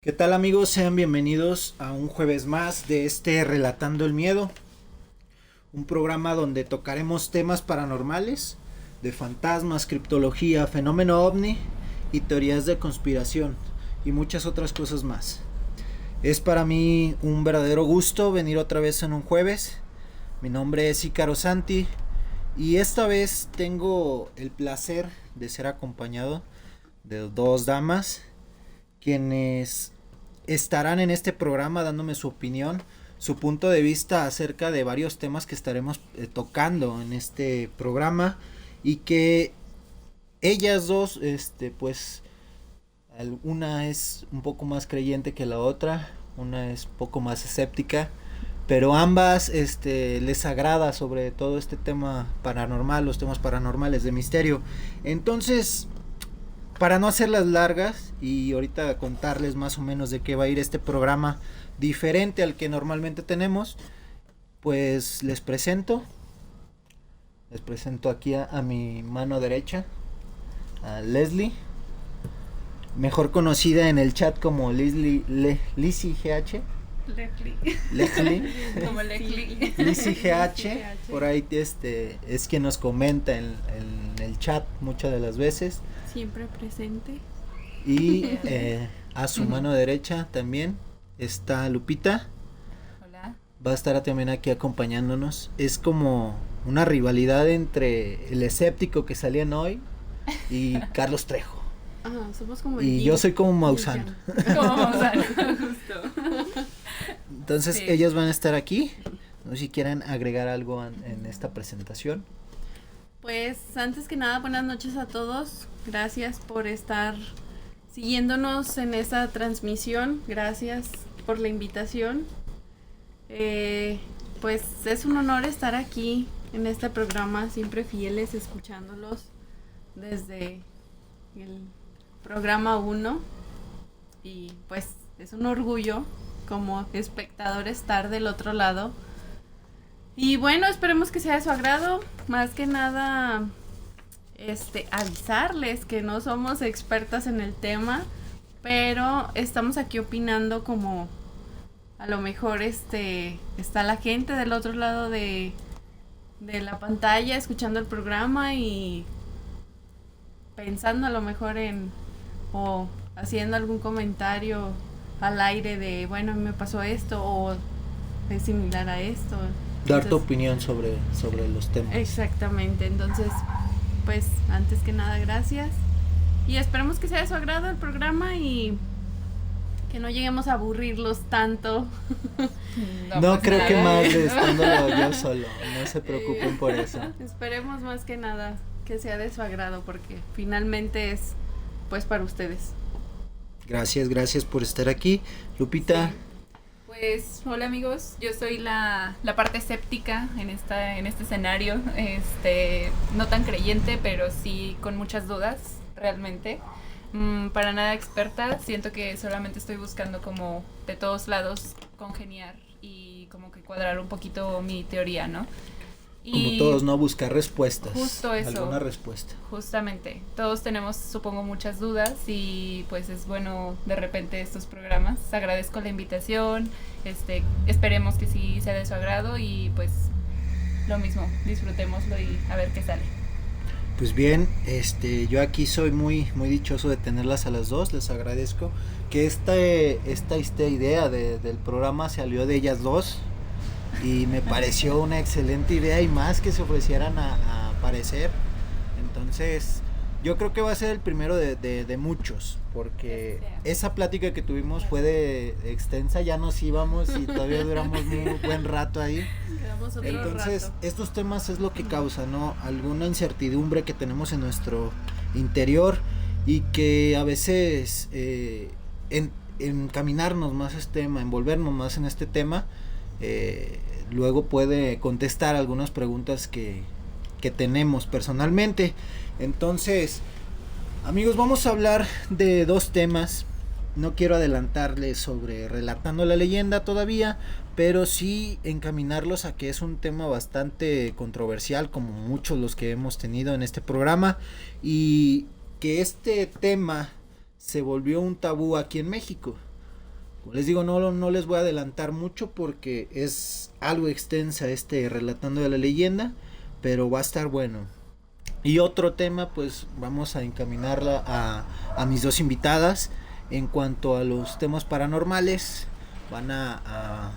¿Qué tal, amigos? Sean bienvenidos a un jueves más de Relatando el Miedo, un programa donde tocaremos temas paranormales, de fantasmas, criptología, fenómeno ovni y teorías de conspiración y muchas otras cosas más. Es para mí un verdadero gusto venir otra vez en un jueves. Mi nombre es Ícaro Santi y esta vez tengo el placer de ser acompañado de dos damas quienes estarán en este programa dándome su opinión, su punto de vista acerca de varios temas que estaremos tocando en este programa, y que ellas dos, pues una es un poco más creyente que la otra, una es un poco más escéptica, pero ambas les agrada sobre todo este tema paranormal, los temas paranormales de misterio. Entonces, para no hacerlas largas y ahorita contarles más o menos de qué va a ir este programa diferente al que normalmente tenemos, pues les presento aquí a mi mano derecha a Leslie, mejor conocida en el chat como Lizzie GH. Leslie. Como Leslie. Lizzie GH, por ahí es quien nos comenta en el chat muchas de las veces. Siempre presente. Y a su mano derecha también está Lupita. Hola. Va a estar también aquí acompañándonos. Es como una rivalidad entre el escéptico que salían hoy y Carlos Trejo. Somos como y yo soy como Maussan. Como Maussan, justo. Entonces sí, ellos van a estar aquí. No sé si quieren agregar algo en esta presentación. Pues antes que nada, buenas noches a todos. Gracias por estar siguiéndonos en esta transmisión. Gracias por la invitación. Pues es un honor estar aquí en este programa, siempre fieles, escuchándolos desde el programa 1. Y pues es un orgullo como espectador estar del otro lado. Y bueno, esperemos que sea de su agrado. Más que nada, avisarles que no somos expertas en el tema, pero estamos aquí opinando como a lo mejor está la gente del otro lado de la pantalla escuchando el programa y pensando a lo mejor o haciendo algún comentario al aire de, bueno, me pasó esto o es similar a esto. Dar tu opinión sobre los temas. Exactamente, entonces, pues, antes que nada, gracias. Y esperemos que sea de su agrado el programa y que no lleguemos a aburrirlos tanto. No creo que más de estándolo yo solo, no se preocupen por eso. Esperemos más que nada que sea de su agrado, porque finalmente es, pues, para ustedes. Gracias por estar aquí. Lupita. Sí. Pues hola amigos, yo soy la parte escéptica en este escenario, no tan creyente, pero sí con muchas dudas realmente. Para nada experta, siento que solamente estoy buscando como de todos lados congeniar y como que cuadrar un poquito mi teoría, ¿no? Como todos, ¿no? Buscar respuestas. Justo eso. Alguna respuesta. Justamente. Todos tenemos, supongo, muchas dudas y pues es bueno de repente estos programas. Agradezco la invitación. Esperemos que sí sea de su agrado y pues lo mismo, disfrutémoslo y a ver qué sale. Pues bien, yo aquí soy muy dichoso de tenerlas a las dos. Les agradezco que esta idea del programa salió de ellas dos. Y me pareció una excelente idea y más que se ofrecieran a aparecer. Entonces yo creo que va a ser el primero de muchos, porque esa plática que tuvimos fue de extensa, ya nos íbamos y todavía duramos muy buen rato ahí. Entonces estos temas es lo que causa, ¿no? Alguna incertidumbre que tenemos en nuestro interior y que a veces encaminarnos más a este tema, envolvernos más en este tema, luego puede contestar algunas preguntas que tenemos personalmente. Entonces, amigos, vamos a hablar de dos temas. No quiero adelantarles sobre Relatando la Leyenda todavía, pero sí encaminarlos a que es un tema bastante controversial, como muchos los que hemos tenido en este programa, y que este tema se volvió un tabú aquí en México. Como les digo, no les voy a adelantar mucho porque es algo extensa relatando de la leyenda, pero va a estar bueno. Y otro tema, pues vamos a encaminarla a mis dos invitadas. En cuanto a los temas paranormales, van a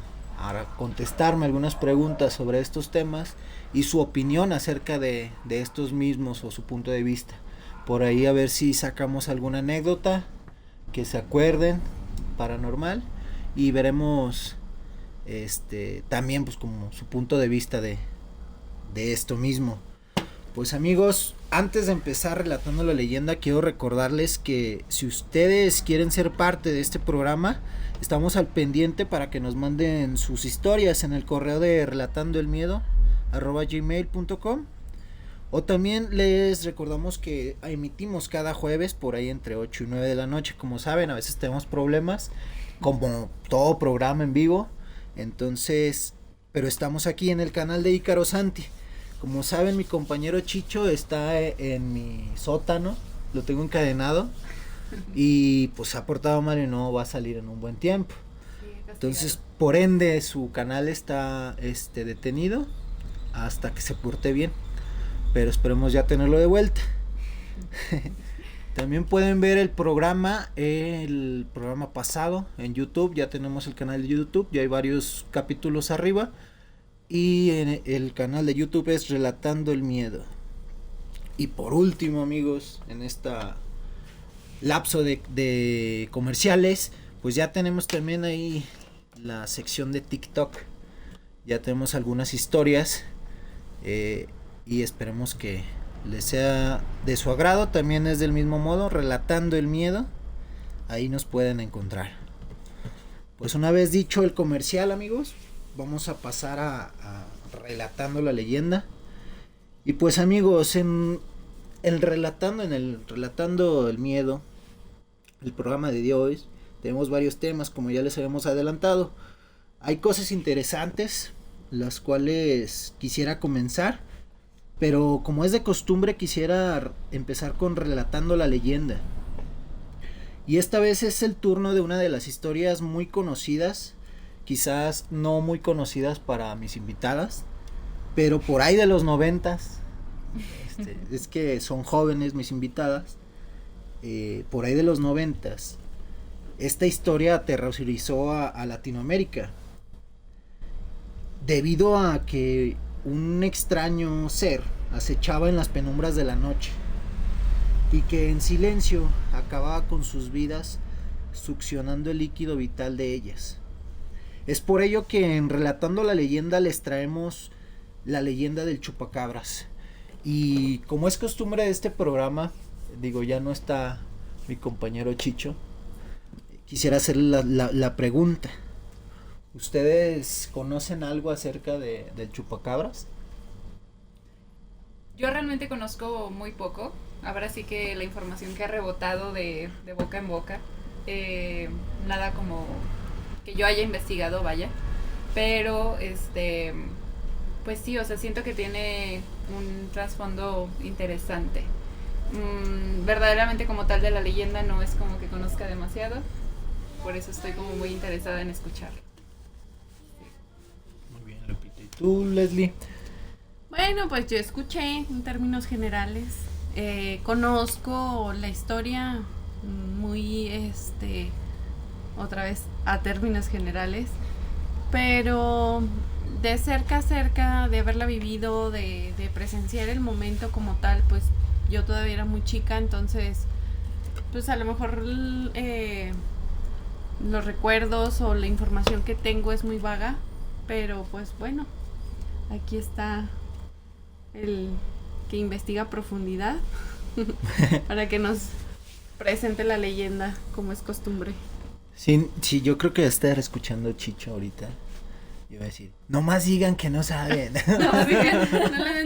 contestarme algunas preguntas sobre estos temas y su opinión acerca de estos mismos o su punto de vista. Por ahí a ver si sacamos alguna anécdota que se acuerden paranormal y veremos también pues como su punto de vista de esto mismo. Pues amigos, antes de empezar relatando la leyenda, quiero recordarles que si ustedes quieren ser parte de este programa, estamos al pendiente para que nos manden sus historias en el correo de relatandoelmiedo@gmail.com. O también les recordamos que emitimos cada jueves por ahí entre 8 y 9 de la noche. Como saben, a veces tenemos problemas, como todo programa en vivo. Entonces, pero estamos aquí en el canal de Ícaro Santi. Como saben, mi compañero Chicho está en mi sótano, lo tengo encadenado y pues se ha portado mal y no va a salir en un buen tiempo. Entonces, por ende, su canal está detenido hasta que se porte bien, pero esperemos ya tenerlo de vuelta. También pueden ver el programa pasado en YouTube. Ya tenemos el canal de YouTube, ya hay varios capítulos arriba. Y en el canal de YouTube es Relatando el Miedo. Y por último, amigos, en esta lapso de comerciales, pues ya tenemos también ahí la sección de TikTok. Ya tenemos algunas historias y esperemos que les sea de su agrado. También es del mismo modo, Relatando el Miedo. Ahí nos pueden encontrar. Pues una vez dicho el comercial, amigos, vamos a pasar a relatando la leyenda. Y pues amigos, en el Relatando el Miedo, el programa de hoy, tenemos varios temas, como ya les habíamos adelantado. Hay cosas interesantes, las cuales quisiera comenzar, pero como es de costumbre, quisiera empezar con relatando la leyenda. Y esta vez es el turno de una de las historias muy conocidas, quizás no muy conocidas para mis invitadas, pero por ahí de los 90s, es que son jóvenes mis invitadas, por ahí de los 90s, esta historia aterrorizó a Latinoamérica, debido a que un extraño ser acechaba en las penumbras de la noche, y que en silencio acababa con sus vidas, succionando el líquido vital de ellas. Es por ello que en Relatando la Leyenda les traemos la leyenda del chupacabras. Y como es costumbre de este programa, digo, ya no está mi compañero Chicho, quisiera hacer la pregunta. ¿Ustedes conocen algo acerca del chupacabras? Yo realmente conozco muy poco. Ahora sí que la información que ha rebotado de boca en boca, nada como que yo haya investigado, vaya, pero pues sí, o sea, siento que tiene un trasfondo interesante. Verdaderamente como tal de la leyenda no es como que conozca demasiado, por eso estoy como muy interesada en escucharlo. Muy bien, Lupita. ¿Y tú, Leslie? Bueno, pues yo escuché en términos generales, conozco la historia muy, otra vez a términos generales, pero de cerca a cerca, de haberla vivido, de presenciar el momento como tal, pues yo todavía era muy chica, entonces pues a lo mejor los recuerdos o la información que tengo es muy vaga, pero pues bueno, aquí está el que investiga a profundidad para que nos presente la leyenda como es costumbre. Sí, yo creo que estar escuchando Chicho ahorita. Iba a decir, nomás digan que no saben. No le den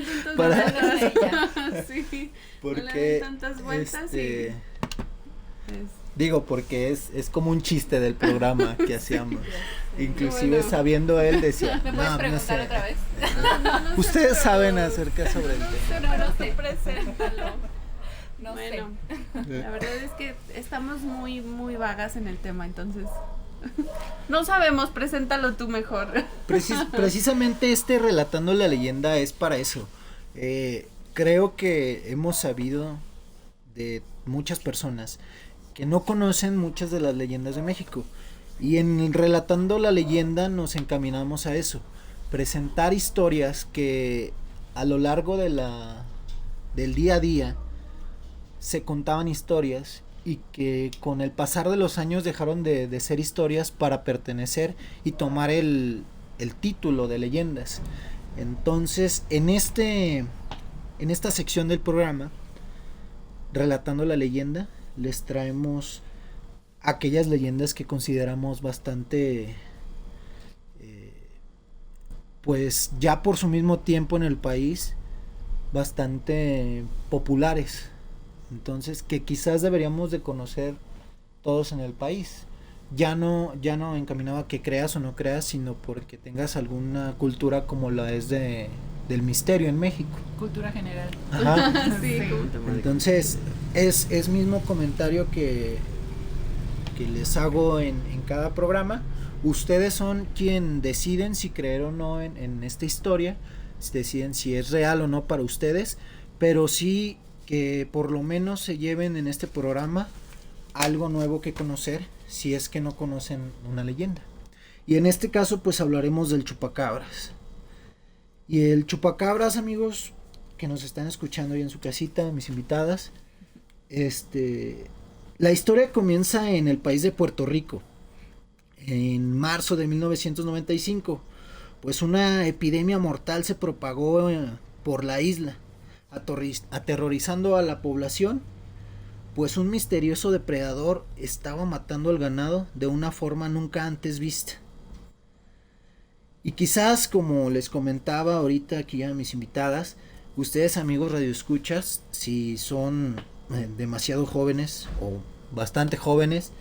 tantas vueltas. Sí, porque no le den tantas vueltas digo, porque es como un chiste del programa que hacíamos. Inclusive bueno, sabiendo él decía, ¿me puedes preguntar otra vez? No ustedes sé, saben acerca sobre el tema. No sé, preséntalo. No bueno, sé. La verdad es que estamos muy, muy vagas en el tema, entonces No sabemos, preséntalo tú mejor. Precisamente Relatando la Leyenda es para eso. Creo que hemos sabido de muchas personas que no conocen muchas de las leyendas de México. Y en Relatando la Leyenda nos encaminamos a eso. Presentar historias que a lo largo del día a día se contaban historias y que con el pasar de los años dejaron de ser historias para pertenecer y tomar el título de leyendas. Entonces, en esta sección del programa, Relatando la Leyenda, les traemos aquellas leyendas que consideramos bastante, pues ya por su mismo tiempo en el país, bastante populares. Entonces, que quizás deberíamos de conocer todos en el país. Ya no encaminado a que creas o no creas, sino porque tengas alguna cultura como la es del misterio en México. Cultura general. Ajá. Sí. Entonces, es mismo comentario que les hago en cada programa. Ustedes son quien deciden si creer o no en esta historia, deciden si es real o no para ustedes, pero sí que por lo menos se lleven en este programa algo nuevo que conocer, si es que no conocen una leyenda. Y en este caso pues hablaremos del chupacabras. Y el chupacabras, amigos que nos están escuchando ahí en su casita, mis invitadas, la historia comienza en el país de Puerto Rico, en marzo de 1995. Pues una epidemia mortal se propagó por la isla, aterrorizando a la población, pues un misterioso depredador estaba matando al ganado de una forma nunca antes vista. Y quizás, como les comentaba ahorita aquí a mis invitadas, ustedes, amigos radioescuchas, si son demasiado jóvenes o bastante jóvenes,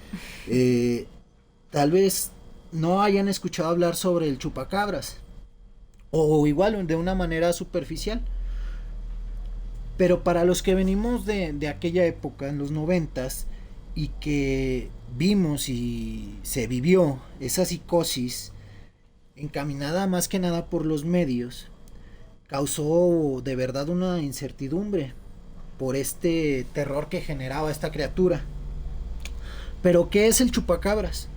tal vez no hayan escuchado hablar sobre el chupacabras, o igual de una manera superficial. Pero para los que venimos de aquella época, en los 90s, y que vimos y se vivió esa psicosis encaminada más que nada por los medios, causó de verdad una incertidumbre por este terror que generaba esta criatura. Pero ¿qué es el chupacabras?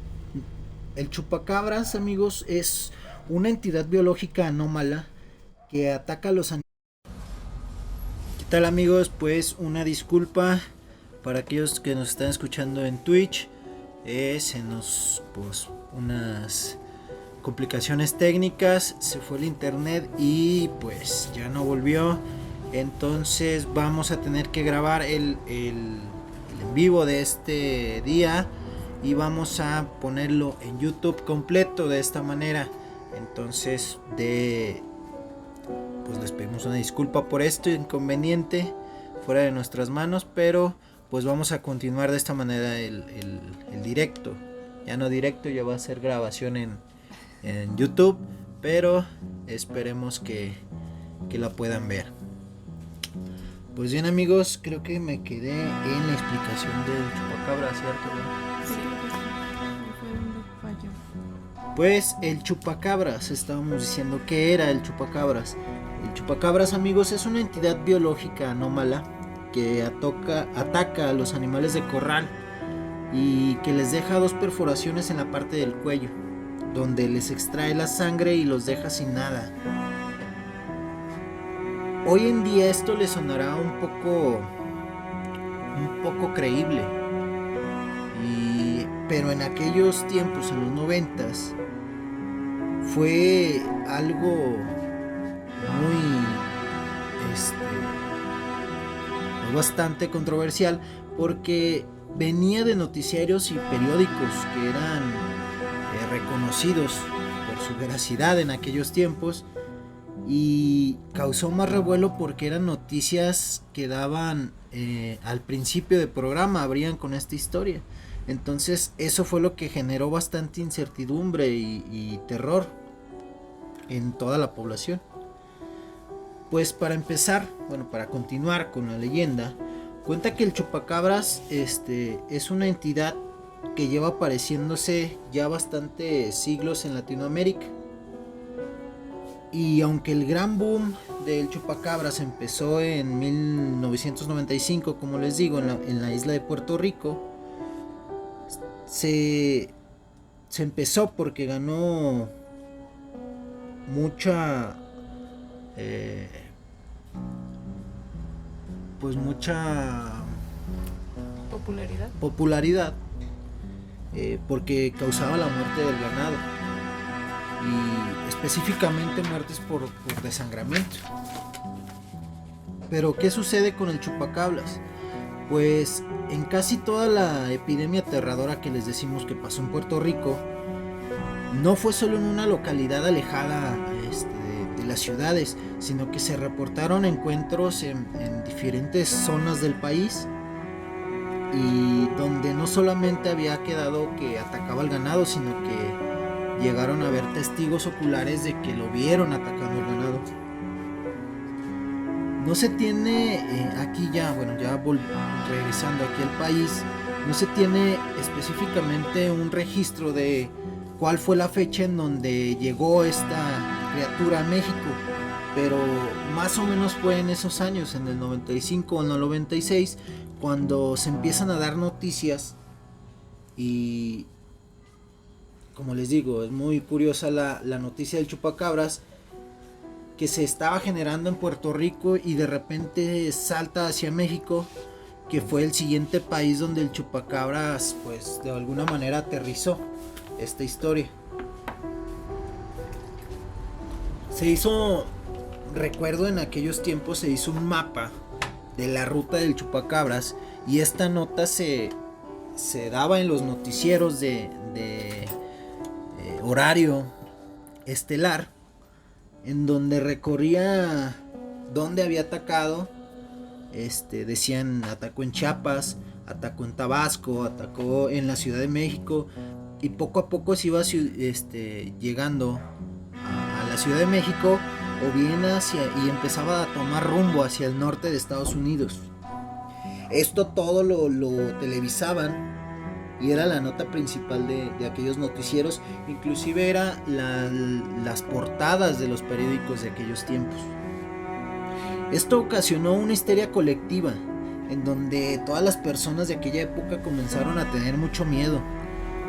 El chupacabras, amigos, es una entidad biológica anómala que ataca a los animales. ¿Qué tal, amigos? Pues una disculpa para aquellos que nos están escuchando en Twitch. Se nos pues unas complicaciones técnicas, se fue el internet y pues ya no volvió. Entonces vamos a tener que grabar el en vivo de este día y vamos a ponerlo en YouTube completo de esta manera. Entonces pues les pedimos una disculpa por esto inconveniente fuera de nuestras manos, pero pues vamos a continuar de esta manera el directo. Ya no directo, ya va a ser grabación en YouTube, pero esperemos que la puedan ver. Pues bien, amigos, creo que me quedé en la explicación del chupacabra, ¿cierto? Pues el chupacabras, estábamos diciendo que era el chupacabras. El chupacabras, amigos, es una entidad biológica anómala que ataca a los animales de corral y que les deja 2 perforaciones en la parte del cuello, donde les extrae la sangre y los deja sin nada. Hoy en día esto les sonará un poco creíble, pero en aquellos tiempos, en los 90s, fue algo muy bastante controversial, porque venía de noticiarios y periódicos que eran reconocidos por su veracidad en aquellos tiempos, y causó más revuelo porque eran noticias que daban al principio del programa, abrían con esta historia. Entonces eso fue lo que generó bastante incertidumbre y terror en toda la población. Pues para empezar, para continuar con la leyenda, cuenta que el chupacabras es una entidad que lleva apareciéndose ya bastantes siglos en Latinoamérica. Y aunque el gran boom del chupacabras empezó en 1995, como les digo, en la isla de Puerto Rico, se empezó porque ganó mucha popularidad porque causaba la muerte del ganado, y específicamente muertes por desangramiento. Pero ¿qué sucede con el chupacabras? Pues en casi toda la epidemia aterradora que les decimos que pasó en Puerto Rico, no fue solo en una localidad alejada de las ciudades, sino que se reportaron encuentros en diferentes zonas del país, y donde no solamente había quedado que atacaba al ganado, sino que llegaron a ver testigos oculares de que lo vieron atacando al ganado. No se tiene aquí ya, regresando aquí al país, no se tiene específicamente un registro de cuál fue la fecha en donde llegó esta criatura a México, pero más o menos fue en esos años, en el 95 o en el 96, cuando se empiezan a dar noticias. Y como les digo, es muy curiosa la noticia del chupacabras, que se estaba generando en Puerto Rico y de repente salta hacia México, que fue el siguiente país donde el chupacabras pues de alguna manera aterrizó esta historia. Recuerdo en aquellos tiempos se hizo un mapa de la ruta del chupacabras, y esta nota se daba en los noticieros de horario estelar, en donde recorría dónde había atacado. Decían atacó en Chiapas, atacó en Tabasco, atacó en la Ciudad de México, y poco a poco se iba llegando a la Ciudad de México, o bien y empezaba a tomar rumbo hacia el norte de Estados Unidos. Esto todo lo televisaban, y era la nota principal de aquellos noticieros, inclusive era las portadas de los periódicos de aquellos tiempos. Esto ocasionó una histeria colectiva, en donde todas las personas de aquella época comenzaron a tener mucho miedo,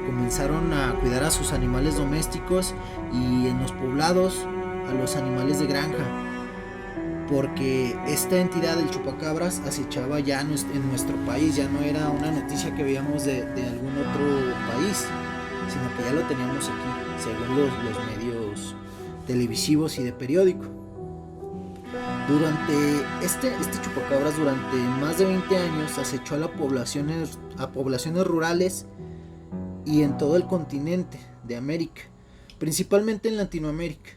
comenzaron a cuidar a sus animales domésticos, y en los poblados a los animales de granja, porque esta entidad del chupacabras acechaba ya en nuestro país. Ya no era una noticia que veíamos de algún otro país, sino que ya lo teníamos aquí, según los medios televisivos y de periódico. Durante este chupacabras, durante más de 20 años, acechó a poblaciones rurales y en todo el continente de América, principalmente en Latinoamérica.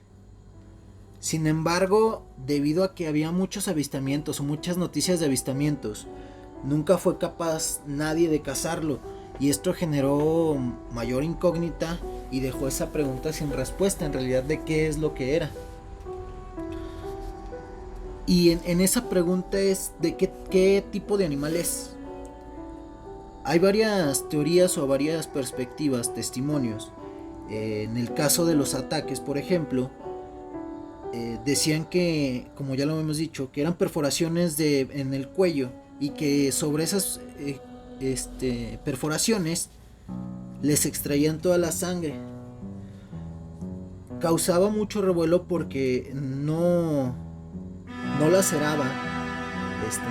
Sin embargo, debido a que había muchos avistamientos o muchas noticias de avistamientos, nunca fue capaz nadie de cazarlo, y esto generó mayor incógnita y dejó esa pregunta sin respuesta, en realidad, de qué es lo que era. Y en esa pregunta es de qué tipo de animal es. Hay varias teorías o varias perspectivas, testimonios. En el caso de los ataques, por ejemplo, decían que, como ya lo hemos dicho, que eran perforaciones en el cuello, y que sobre esas perforaciones les extraían toda la sangre. Causaba mucho revuelo porque no laceraba,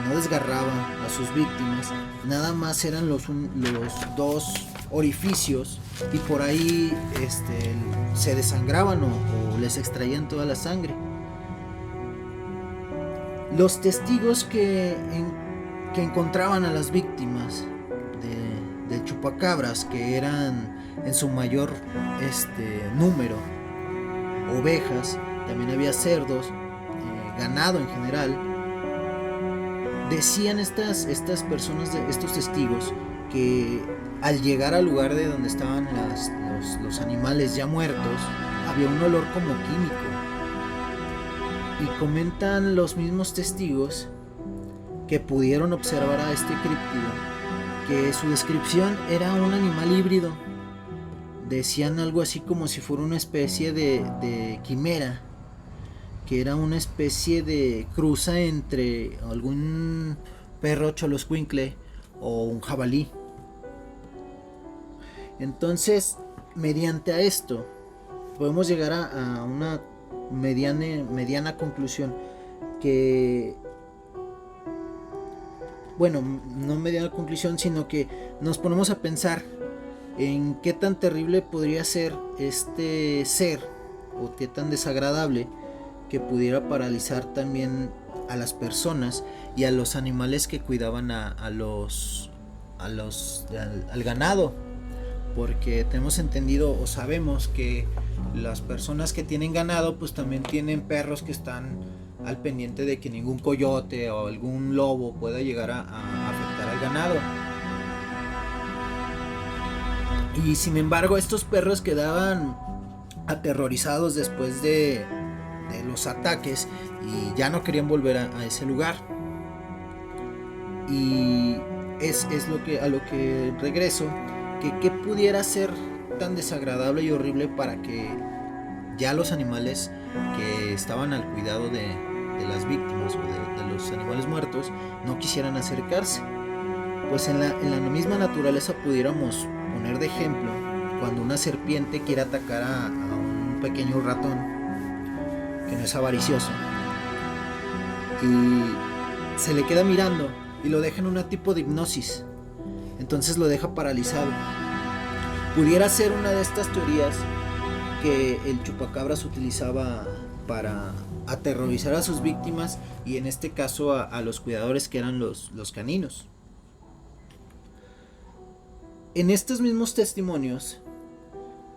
no desgarraba a sus víctimas, nada más eran los dos orificios, y por ahí se desangraban o les extraían toda la sangre. Los testigos que encontraban a las víctimas del chupacabras, que eran en su mayor número ovejas, también había cerdos, ganado en general, decían estas personas, estos testigos, que al llegar al lugar de donde estaban los animales ya muertos, había un olor como químico. Y comentan los mismos testigos que pudieron observar a este críptido que su descripción era un animal híbrido. Decían algo así como si fuera una especie de quimera, que era una especie de cruza entre algún perro xoloscuincle o un jabalí. Entonces, mediante a esto, podemos llegar a una mediana conclusión que, bueno, no mediana conclusión, sino que nos ponemos a pensar en qué tan terrible podría ser este ser, o qué tan desagradable que pudiera paralizar también a las personas y a los animales que cuidaban al ganado, porque tenemos entendido o sabemos que las personas que tienen ganado pues también tienen perros que están al pendiente de que ningún coyote o algún lobo pueda llegar a afectar al ganado. Y sin embargo estos perros quedaban aterrorizados después de los ataques y ya no querían volver a ese lugar. Y es a lo que regreso, que pudiera ser tan desagradable y horrible para que ya los animales que estaban al cuidado de las víctimas o de los animales muertos no quisieran acercarse. Pues en la misma naturaleza pudiéramos poner de ejemplo cuando una serpiente quiere atacar a un pequeño ratón que no es avaricioso y se le queda mirando y lo deja en un tipo de hipnosis, entonces lo deja paralizado. Pudiera ser una de estas teorías que el chupacabras utilizaba para aterrorizar a sus víctimas y en este caso a los cuidadores que eran los caninos. En estos mismos testimonios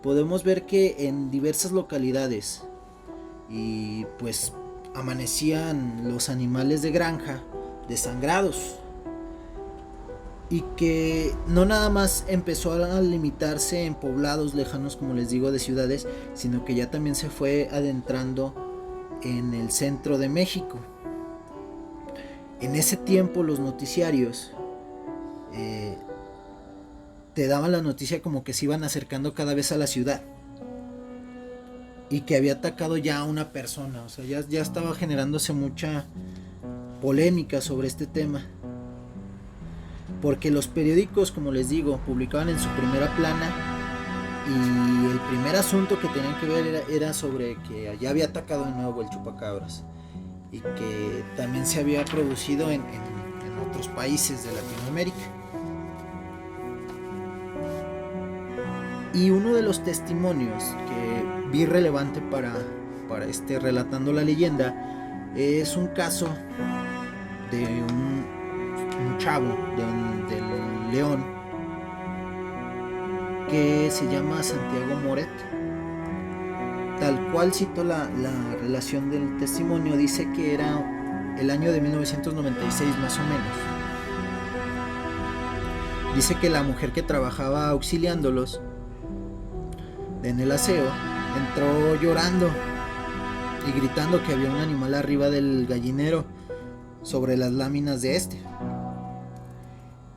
podemos ver que en diversas localidades y pues amanecían los animales de granja desangrados, y que no nada más empezó a limitarse en poblados lejanos, como les digo, de ciudades, sino que ya también se fue adentrando en el centro de México. En ese tiempo los noticiarios te daban la noticia como que se iban acercando cada vez a la ciudad y que había atacado ya a una persona. O sea, ya estaba generándose mucha polémica sobre este tema, porque los periódicos, como les digo, publicaban en su primera plana y el primer asunto que tenían que ver era sobre que allá había atacado de nuevo el chupacabras y que también se había producido en otros países de Latinoamérica. Y uno de los testimonios que vi relevante para relatando la leyenda es un caso de un chavo del León que se llama Santiago Moret. Tal cual cito la relación del testimonio, dice que era el año de 1996 más o menos. Dice que la mujer que trabajaba auxiliándolos en el aseo entró llorando y gritando que había un animal arriba del gallinero sobre las láminas de este.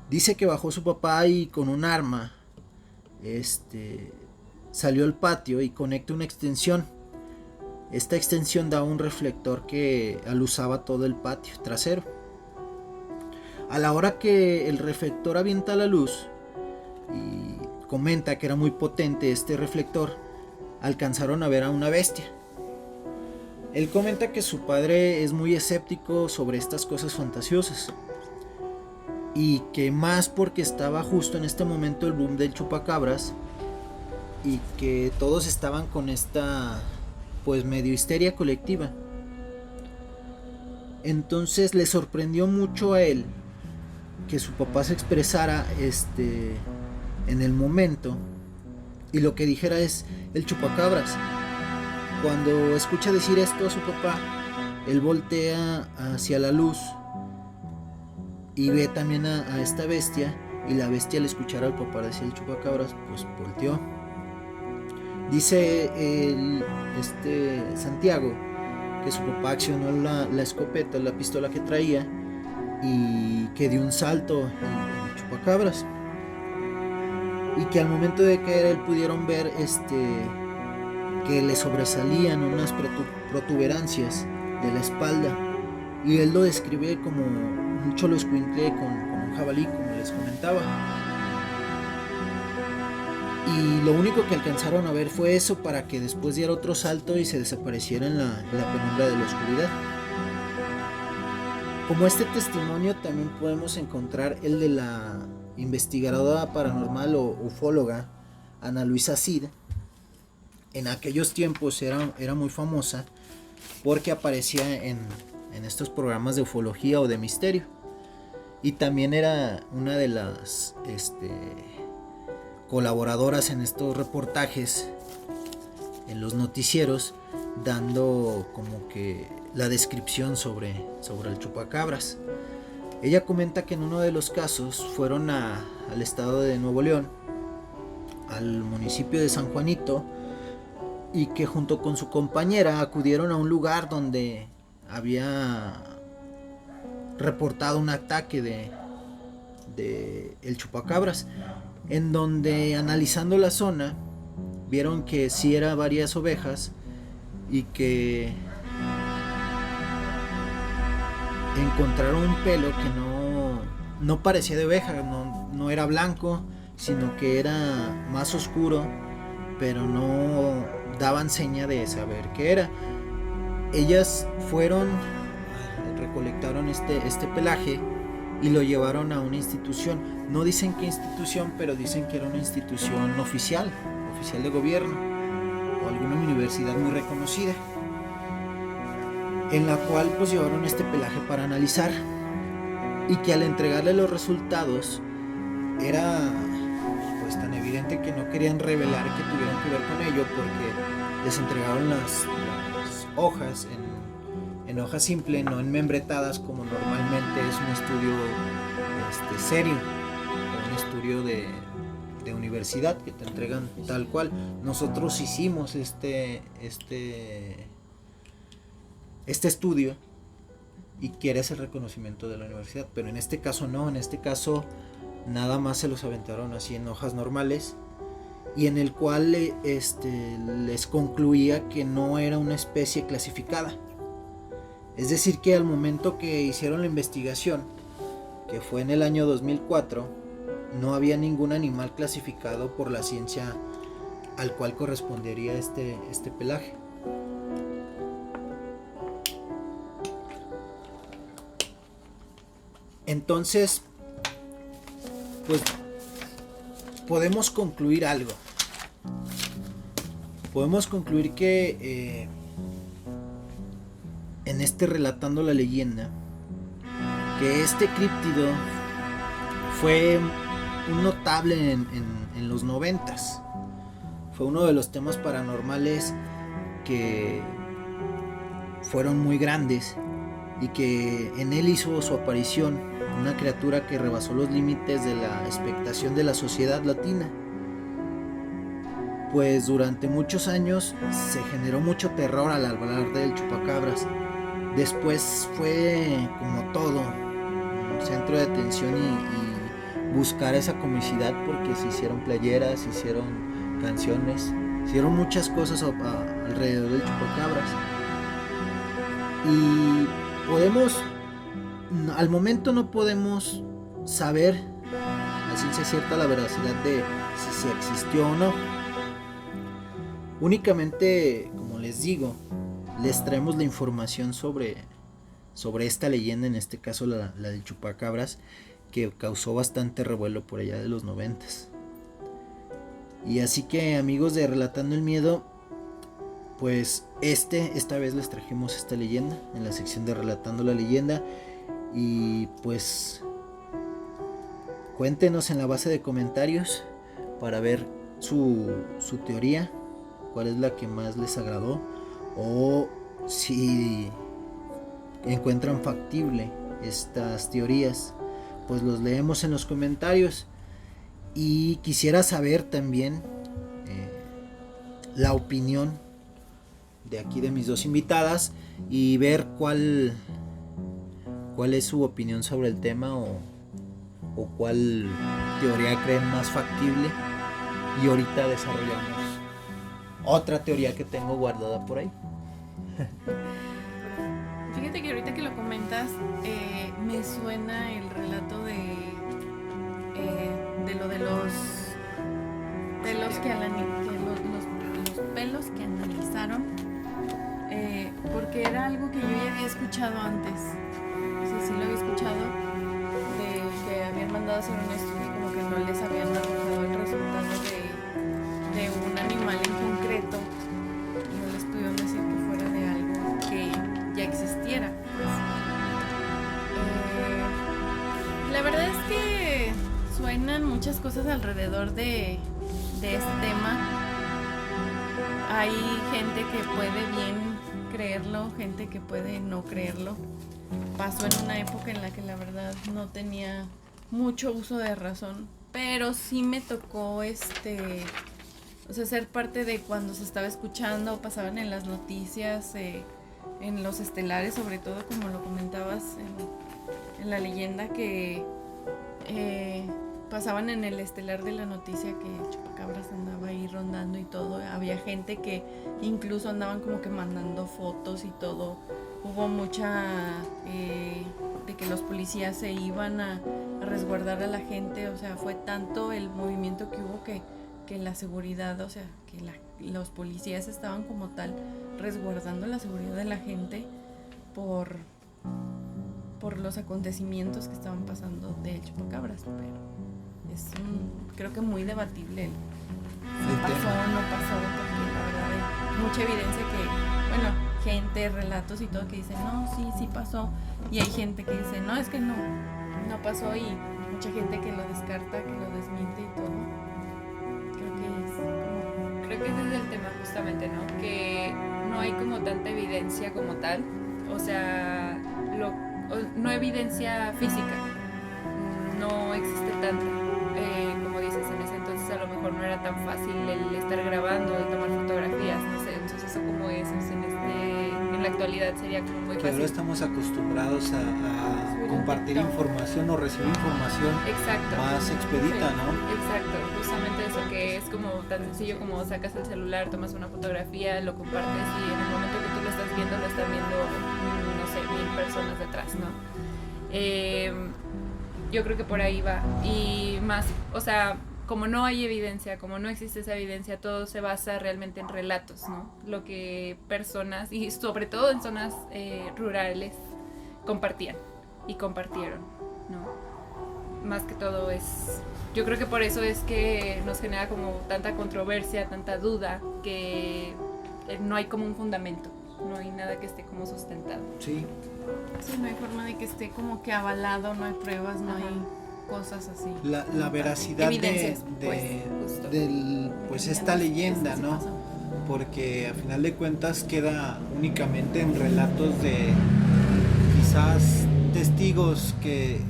Dice que bajó su papá y con un arma salió al patio y conecta una extensión. Esta extensión da un reflector que alusaba todo el patio trasero. A la hora que el reflector avienta la luz y comenta que era muy potente este reflector, alcanzaron a ver a una bestia. Él comenta que su padre es muy escéptico sobre estas cosas fantasiosas y que más porque estaba justo en este momento el boom del chupacabras y que todos estaban con esta pues medio histeria colectiva. Entonces le sorprendió mucho a él que su papá se expresara en el momento y lo que dijera es el chupacabras. Cuando escucha decir esto a su papá, él voltea hacia la luz y ve también a esta bestia, y la bestia al escuchar al papá decir el chupacabras pues volteó. Dice Santiago que su papá accionó la escopeta, la pistola que traía, y que dio un salto el chupacabras, y que al momento de caer él pudieron ver que le sobresalían unas protuberancias de la espalda, y él lo describe como un xoloescuincle con un jabalí, como les comentaba. Y lo único que alcanzaron a ver fue eso, para que después diera otro salto y se desapareciera en la penumbra de la oscuridad. Como este testimonio también podemos encontrar el de la investigadora paranormal o ufóloga Ana Luisa Cid. En aquellos tiempos era muy famosa porque aparecía en estos programas de ufología o de misterio, y también era una de las colaboradoras en estos reportajes en los noticieros, dando como que la descripción sobre el chupacabras. Ella comenta que en uno de los casos fueron al estado de Nuevo León, al municipio de San Juanito, y que junto con su compañera acudieron a un lugar donde había reportado un ataque de el chupacabras, en donde, analizando la zona, vieron que sí eran varias ovejas y que encontraron un pelo que no parecía de oveja, no era blanco, sino que era más oscuro, pero no daban seña de saber qué era. Ellas recolectaron este pelaje y lo llevaron a una institución. No dicen qué institución, pero dicen que era una institución oficial de gobierno o alguna universidad muy reconocida, en la cual pues llevaron este pelaje para analizar, y que al entregarle los resultados era pues tan evidente que no querían revelar que tuvieran que ver con ello, porque les entregaron las hojas en hoja simple, no en membretadas como normalmente es un estudio serio o un estudio de universidad, que te entregan tal cual. Nosotros hicimos este estudio y quieres el reconocimiento de la universidad, pero en este caso no, en este caso nada más se los aventaron así en hojas normales, y en el cual les concluía que no era una especie clasificada. Es decir, que al momento que hicieron la investigación, que fue en el año 2004, no había ningún animal clasificado por la ciencia al cual correspondería este pelaje. Entonces, pues podemos concluir algo. Podemos concluir que en relatando la leyenda, que este críptido fue un notable en los 90s. Fue uno de los temas paranormales que fueron muy grandes, y que en él hizo su aparición una criatura que rebasó los límites de la expectación de la sociedad latina. Pues durante muchos años se generó mucho terror al hablar del chupacabras. Después fue, como todo, un centro de atención y buscar esa comicidad, porque se hicieron playeras, se hicieron canciones, se hicieron muchas cosas alrededor del chupacabras. Y al momento no podemos saber a ciencia cierta la veracidad de si se existió o no. Únicamente, como les digo, les traemos la información sobre esta leyenda, en este caso la del chupacabras, que causó bastante revuelo por allá de los 90s. Y así que, amigos de Relatando el Miedo, pues esta vez les trajimos esta leyenda en la sección de Relatando la Leyenda. Y pues cuéntenos en la base de comentarios para ver su teoría, cuál es la que más les agradó, o si encuentran factible estas teorías, pues los leemos en los comentarios. Y quisiera saber también la opinión de aquí de mis dos invitadas, y ver cuál es su opinión sobre el tema, o cuál teoría creen más factible, y ahorita desarrollamos otra teoría que tengo guardada por ahí. Fíjate que ahorita que lo comentas, me suena el relato de lo de los pelos que analizaron, porque era algo que yo ya había escuchado antes. Sí lo había escuchado, de que habían mandado a hacer un estudio, como que no les habían arrojado el resultado de un animal en concreto, y no les pudieron decir que fuera de algo que ya existiera, pues. La verdad es que suenan muchas cosas alrededor de este tema. Hay gente que puede bien creerlo, gente que puede no creerlo. Pasó en una época en la que la verdad no tenía mucho uso de razón, pero sí me tocó o sea, ser parte de cuando se estaba escuchando, pasaban en las noticias, en los estelares, sobre todo, como lo comentabas en la leyenda, que pasaban en el estelar de la noticia que Chupacabras andaba ahí rondando y todo. Había gente que incluso andaban como que mandando fotos y todo. Hubo mucha de que los policías se iban a resguardar a la gente. O sea, fue tanto el movimiento que hubo que la seguridad, o sea, que los policías estaban como tal resguardando la seguridad de la gente por los acontecimientes que estaban pasando de Chupacabras, pero es creo que muy debatible si pasó o no pasó, porque la verdad hay mucha evidencia que, bueno, gente, relatos y todo que dicen, no, sí pasó, y hay gente que dice, no, es que no pasó, y mucha gente que lo descarta, que lo desmiente y todo. Creo que ese es el tema justamente, ¿no? Que no hay como tanta evidencia como tal, o sea, no evidencia física, no existe tanta, como dices, en ese entonces a lo mejor no era tan fácil el estar grabando, el tomar fotografías, no sé, entonces eso como es, en la actualidad sería como muy que fácil. ahora estamos acostumbrados a compartir información o recibir información más expedita, ¿no? Exacto, justamente eso, que es como tan sencillo como sacas el celular, tomas una fotografía, lo compartes, y en el momento que tú lo estás viendo, no sé, 1000 personas detrás, ¿no? Yo creo que por ahí va, y más, o sea, como no hay evidencia, como no existe esa evidencia, todo se basa realmente en relatos, ¿no? Lo que personas, y sobre todo en zonas rurales, compartían y compartieron, ¿no? Más que todo yo creo que por eso es que nos genera como tanta controversia, tanta duda, que no hay como un fundamento, no hay nada que esté como sustentado. Sí, no hay forma de que esté como que avalado, no hay pruebas, no hay cosas así. La veracidad evidencias, pues esta leyenda, ¿no? Porque a final de cuentas queda únicamente en relatos de quizás testigos que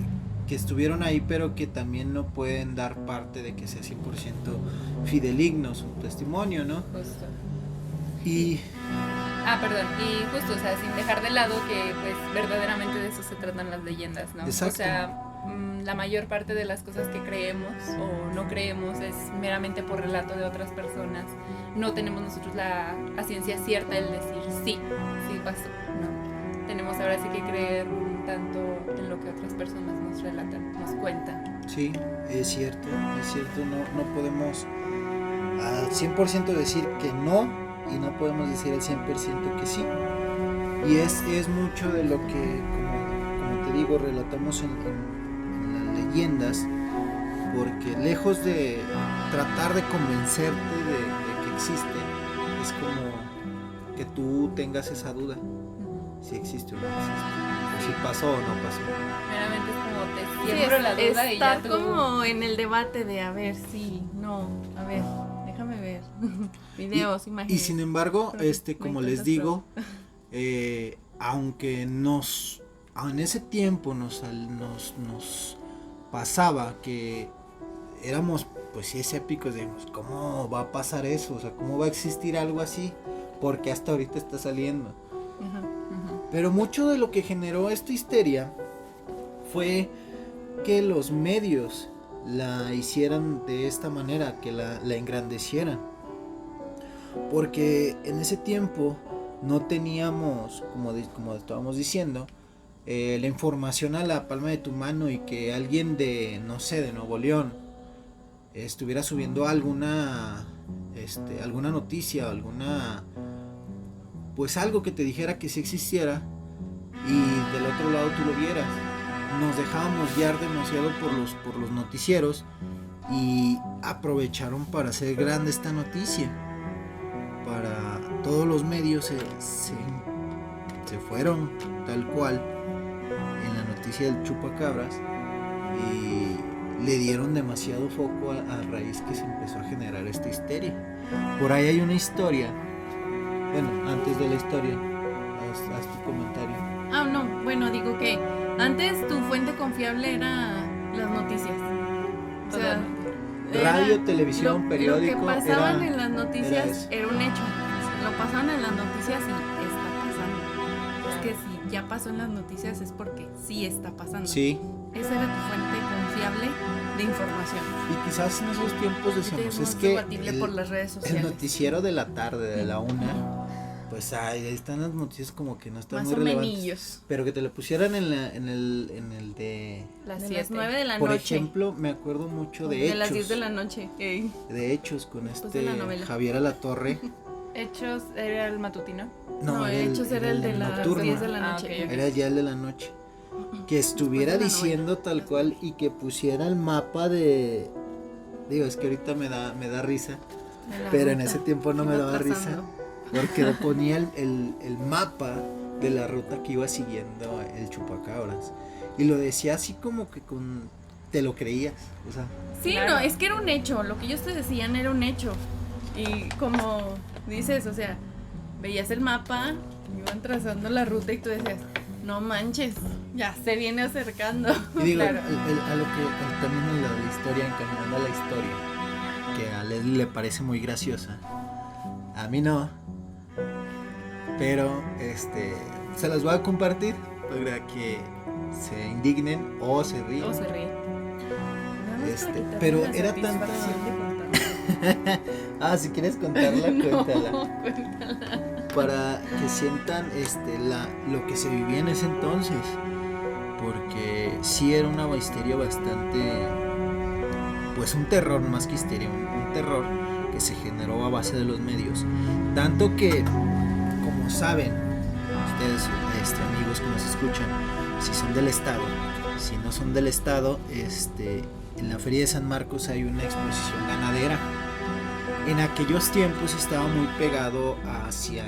estuvieron ahí, pero que también no pueden dar parte de que sea 100% fidedigno su testimonio, ¿no? Justo. Y justo, o sea, sin dejar de lado que pues verdaderamente de eso se tratan las leyendas, ¿no? Exacto. O sea, la mayor parte de las cosas que creemos o no creemos es meramente por relato de otras personas. No tenemos nosotros a ciencia cierta el decir sí pasó, ¿no? Tenemos ahora sí que creer tanto en lo que otras personas nos relatan, nos cuentan. Sí, es cierto, no podemos al 100% decir que no, y no podemos decir al 100% que sí. Y es mucho de lo que, como te digo, relatamos en las leyendas, porque lejos de tratar de convencerte de que existe, es como que tú tengas esa duda, si existe o no existe, o si pasó o no pasó. Meramente es como te siembro la duda y ya tú... como en el debate de a ver, sí, no, a ver, déjame ver videos, imágenes. Y sin embargo, como les digo, aunque en ese tiempo nos pasaba que éramos pues sí escépticos de cómo va a pasar eso, o sea, cómo va a existir algo así, porque hasta ahorita está saliendo. Pero mucho de lo que generó esta histeria fue que los medios la hicieran de esta manera, que la engrandecieran. Porque en ese tiempo no teníamos, como estábamos diciendo, la información a la palma de tu mano, y que alguien de, no sé, de Nuevo León estuviera subiendo alguna noticia o pues algo que te dijera que sí existiera, y del otro lado tú lo vieras. Nos dejábamos guiar demasiado por los noticieros, y aprovecharon para hacer grande esta noticia. Para todos los medios se fueron tal cual en la noticia del chupacabras, y le dieron demasiado foco a raíz que se empezó a generar esta histeria. Por ahí hay una historia. Bueno, antes de la historia, haz tu comentario. No, bueno, digo que antes tu fuente confiable era las noticias. O sea, radio, televisión, periódico. Lo que pasaban era, en las noticias era era un hecho. Lo pasaban en las noticias y está pasando. Es que si ya pasó en las noticias es porque sí está pasando. Sí. Esa era tu fuente confiable de información. Y quizás en esos tiempos decíamos, es que por las redes sociales. el noticiero de la tarde, de la 1, pues ahí están las noticias como que no están más muy o relevantes. menillos. Pero que te lo pusieran en el de... Las De 9 de la Por noche. ejemplo, me acuerdo mucho de de Hechos. las 10 de la noche. De Hechos, con de la novela. Javier Alatorre. Hechos era el matutino. No, Hechos era el de las nocturno. 10 de la noche. Ok. Era ya el de la noche. Que estuviera Después de la diciendo tal cual, y que pusiera el mapa de... Digo, es que ahorita me da risa, De la pero en ruta ese tiempo no que me iba daba risa. trazando. Porque le ponía el mapa de la ruta que iba siguiendo el chupacabras. Y lo decía así como que te lo creías. O sea, Sí, Claro. no, es que era un hecho. Lo que ellos te decían era un hecho. Y como dices, o sea, veías el mapa, iban trazando la ruta y tú decías, no manches, ya se viene acercando. y digo, Claro. a lo que al término de la historia, encaminando a la historia, que a Leslie le parece muy graciosa, a mí no, pero se las voy a compartir para que se indignen o se ríen. O se ríe. Pero era tanta... si quieres contarla, cuéntala. Para que sientan lo que se vivía en ese entonces. Porque sí era una histeria bastante... Pues un terror más que histeria, un terror que se generó a base de los medios. Tanto que, como saben, ustedes, amigos que nos escuchan, si son del estado, si no son del estado, en la Feria de San Marcos hay una exposición ganadera. En aquellos tiempos estaba muy pegado hacia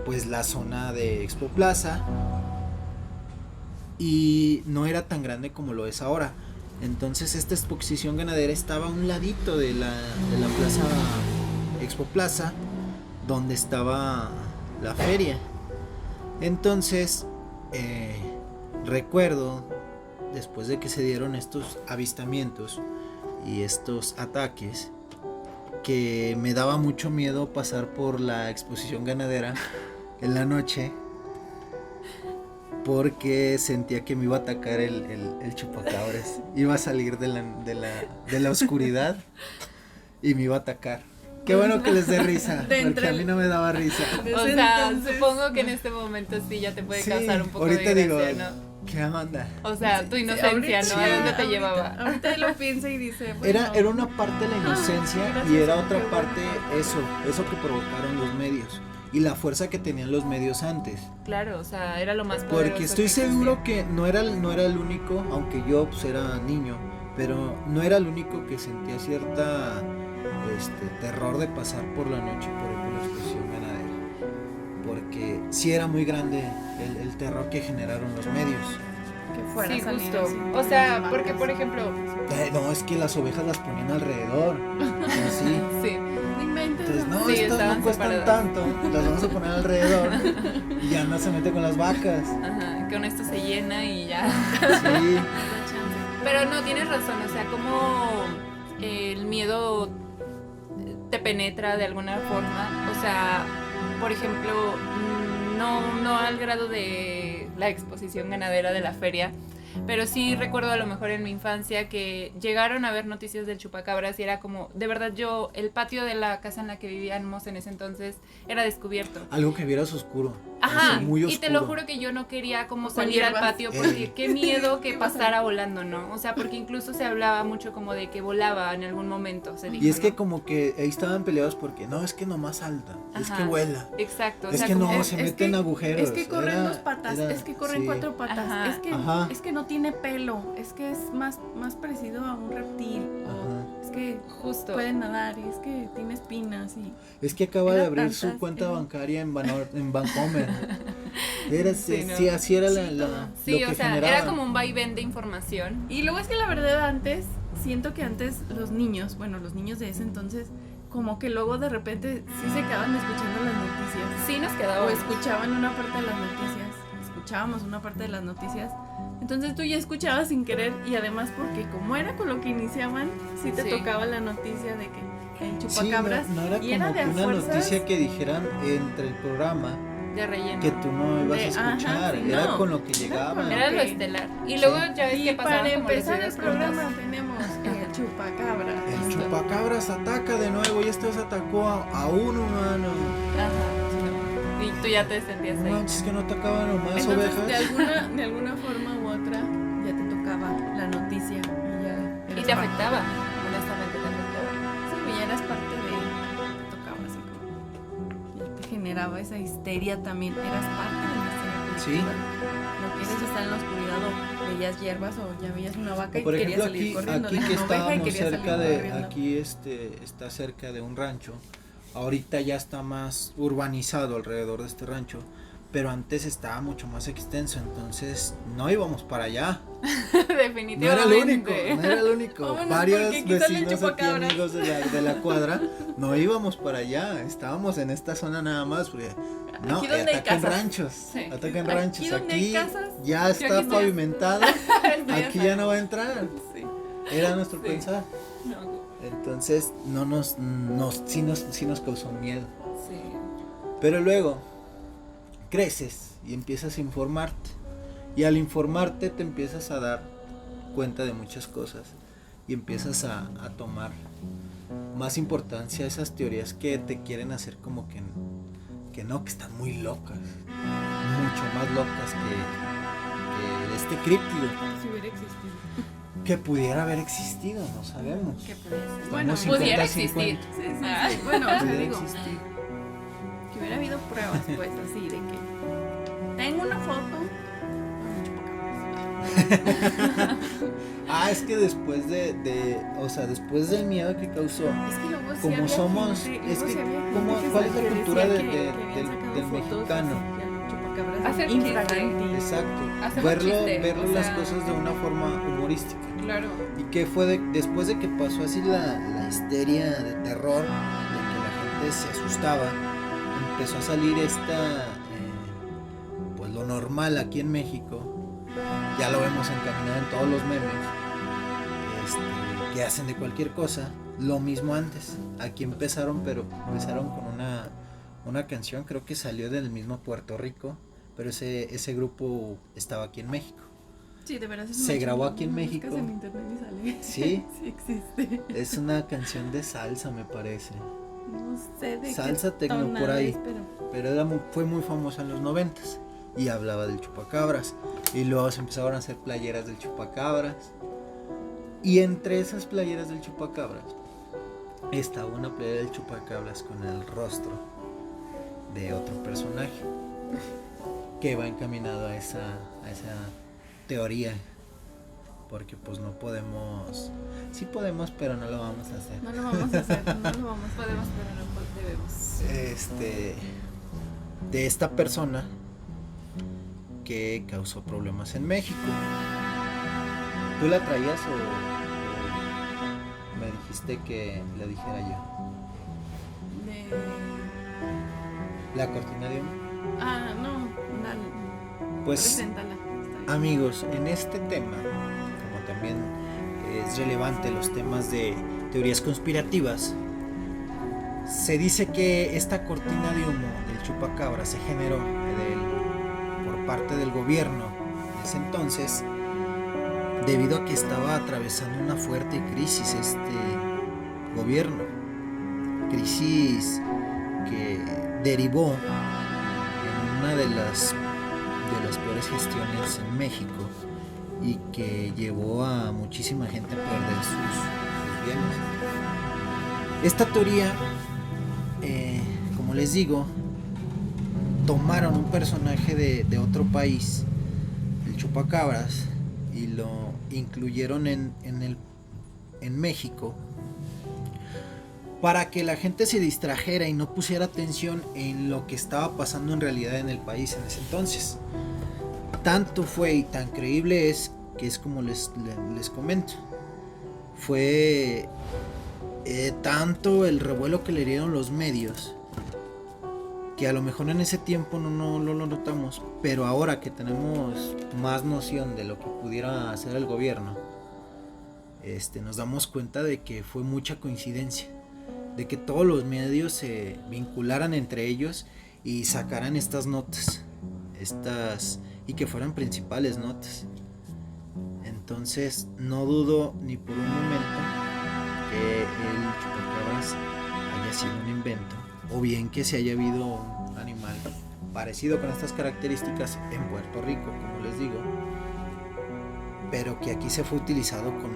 pues la zona de Expo Plaza, y no era tan grande como lo es ahora. Entonces esta exposición ganadera estaba a un ladito de la plaza Expo Plaza, donde estaba la feria. Entonces recuerdo, después de que se dieron estos avistamientos y estos ataques, que me daba mucho miedo pasar por la exposición ganadera en la noche, porque sentía que me iba a atacar el chupacabras. Iba a salir de la oscuridad y me iba a atacar. Qué bueno que les dé risa, porque a mí no me daba risa. O sea, supongo que en este momento sí ya te puede causar un poco ahorita de digo, gracia, ¿no? ¿qué onda? O sea, tu inocencia, ¿no? ¿A dónde te llevaba? Ahorita lo piensa y dice, bueno, Era una parte de la inocencia, y gracias, era otra qué parte eso que provocaron los medios y la fuerza que tenían los medios antes. Claro, o sea, era lo más poderoso. Porque estoy seguro que no era el único, aunque yo pues era niño, pero no era el único que sentía cierta terror de pasar por la noche por la exposición ganadera. Porque sí era muy grande el terror que generaron los medios. que fuera Sí, a salir justo. así, O sea, marcas. porque por ejemplo, No, es que las ovejas las ponían alrededor. Así. sí. No inventes, Entonces, no, Sí, estas estaban no cuestan separadas. tanto, las vamos a poner alrededor y ya no se mete con las vacas. Ajá, con esto se llena y ya. Sí, Pero no, tienes razón, o sea, como el miedo te penetra de alguna forma. O sea, por ejemplo, no al grado de la exposición ganadera de la feria, pero sí recuerdo a lo mejor en mi infancia que llegaron a ver noticias del chupacabras y era como, de verdad el patio de la casa en la que vivíamos en ese entonces era descubierto. Algo que vieras oscuro. Ajá, así, muy oscuro. Y te lo juro que yo no quería como Con salir al hierbas. patio porque qué miedo que pasara volando, ¿no? O sea, porque incluso se hablaba mucho como de que volaba en algún momento, se dijo, Y es que ¿no? como que ahí estaban peleados porque no, es que nomás salta, es Ajá. que vuela. Exacto. Es o sea, que no, como- se mete en agujeros. Es que corren Era- dos patas, era- es que corren sí. 4 patas, Ajá. Ajá. es que no tiene pelo, es que es más parecido a un reptil, Ajá. es que Justo. puede nadar y es que tiene espinas y Es que acaba de Era abrir su tantas, cuenta era- bancaria en Vancomer. Era, Sí, sí, ¿no? así era Sí, lo Sí, que o sea, generaba. era como un vaivén de información. Y luego es que la verdad antes, siento que antes los niños de ese entonces, como que luego de repente sí se quedaban escuchando las noticias. Sí nos quedaba. O escuchaban una parte de las noticias, escuchábamos una parte de las noticias. Entonces tú ya escuchabas sin querer y además porque como era con lo que iniciaban, sí te Sí. tocaba la noticia de que el Sí, chupacabras no era y como era de que a una fuerzas. noticia que dijeran entre el programa de relleno. que tú no ibas a De- escuchar. ajá, sí, Era no. con lo que Era llegaba. con Era lo Ok. estelar. Y luego ya ves Y que pasaban para como los empezar el videos programa cortos. tenemos el chupacabras. El chupacabras ataca de nuevo y esta vez atacó a un humano. Ajá. Y tú ya te sentías No ahí. manches, que no atacaban nomás Entonces ovejas. de alguna forma u otra ya te tocaba la noticia y ya Y eras te parte. afectaba. Honestamente te afectaba. Sí, ya eras parte de te tocaba así como ya te generaba esa histeria también, eras parte de la histeria colectiva. No quieres estar en la oscuridad o veías hierbas o ya veías una vaca y Por querías ejemplo, salir aquí, corriendo, aquí de que una oveja y estábamos querías cerca salir de, corriendo. aquí está cerca de un rancho. Ahorita ya está más urbanizado alrededor de este rancho, pero antes estaba mucho más extenso, entonces no íbamos para allá. Definitivamente. No era el único, no era el único. Vámonos, Varios porque aquí sale el vecinos aquí, chupacabras. amigos de la cuadra, no íbamos para allá. Estábamos en esta zona nada más, porque no, Aquí donde hay atacan casas. ranchos, Sí. atacan Aquí ranchos. donde hay Aquí casas, ya yo está aquí estoy- pavimentado, aquí ya no va a entrar. Sí. Era nuestro Sí. pensar. No, Entonces sí nos causó miedo. sí. Pero luego creces y empiezas a informarte. Y al informarte te empiezas a dar cuenta de muchas cosas. Y empiezas a tomar más importancia a esas teorías que te quieren hacer como que no, que están muy locas. Mucho más locas que este críptido. Si hubiera existido. Que pudiera haber existido, no sabemos. ¿Qué puede ser? Bueno, Estamos pudiera 50-50. existir. Sí, sí, Ah. sí. Bueno, o sea, Pudiera digo, existir. que hubiera habido pruebas, pues, así, de que tengo una foto. Ah, es que después después del miedo que causó, Es que luego sí como había somos, gente- es luego que, sí había gente ¿cómo- que cuál es la que cultura decía de- que de- habían del- sacado del fotos mexicano? así, al chupacabras Hacer infraganti. exacto, Hacemos verlo chiste, o las sea. cosas de una forma humorística. Claro. Y que fue después de que pasó así la histeria de terror, de que la gente se asustaba, empezó a salir pues lo normal aquí en México. Ya lo vemos encaminado en todos los memes, que hacen de cualquier cosa. Lo mismo antes. Aquí empezaron con una canción, creo que salió del mismo Puerto Rico, pero ese grupo estaba aquí en México. Sí, de veras. Se grabó aquí en México. En internet y sale. Sí. Sí existe. Es una canción de salsa, me parece. No sé de Salsa qué tecno por tonada ahí. es, pero Pero fue muy famosa en los 90s y hablaba del chupacabras. Y luego se empezaron a hacer playeras del chupacabras. Y entre esas playeras del chupacabras estaba una playera del chupacabras con el rostro de otro personaje que va encaminado a esa teoría. Porque pues no podemos. Sí podemos, pero no lo vamos a hacer. no lo vamos a hacer, no lo vamos a Podemos, pero no debemos. De esta persona que causó problemas en México. ¿Tú la traías o me dijiste que la dijera yo? La cortina de humo. no, dale. Pues Preséntala. Está bien. amigos, en este tema, como también es relevante los temas de teorías conspirativas, se dice que esta cortina de humo del chupacabra se generó por parte del gobierno de ese entonces debido a que estaba atravesando una fuerte crisis gobierno, crisis que derivó en una de las peores gestiones en México y que llevó a muchísima gente a perder sus bienes. Esta teoría, como les digo, tomaron un personaje de otro país, el chupacabras, y lo incluyeron en México para que la gente se distrajera y no pusiera atención en lo que estaba pasando en realidad en el país en ese entonces. Tanto fue y tan creíble es que es como les comento. Fue tanto el revuelo que le dieron los medios que a lo mejor en ese tiempo no lo notamos, pero ahora que tenemos más noción de lo que pudiera hacer el gobierno, nos damos cuenta de que fue mucha coincidencia, de que todos los medios se vincularan entre ellos y sacaran estas notas, y que fueran principales notas. Entonces no dudo ni por un momento que el chupacabras haya sido un invento, o bien que se haya habido un animal parecido con estas características en Puerto Rico, como les digo, pero que aquí se fue utilizado con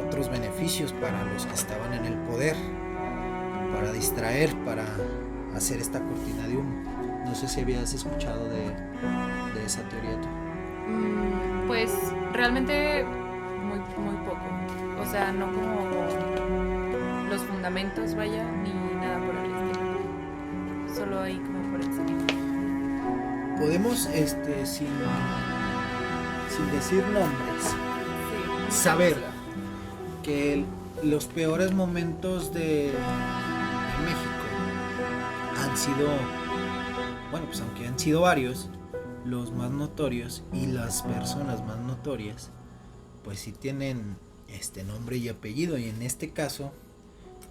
otros beneficios para los que estaban en el poder, para distraer, para hacer esta cortina de humo. No sé si habías escuchado de esa teoría tú. Pues realmente muy poco. O sea, no como los fundamentos, vaya, ni nada por el estilo. Solo ahí como por encima. Podemos, sin decir nombres, Sí, saber que los peores momentos de México han sido, bueno, pues aunque han sido varios, los más notorios y las personas más notorias, pues sí tienen nombre y apellido, y en este caso,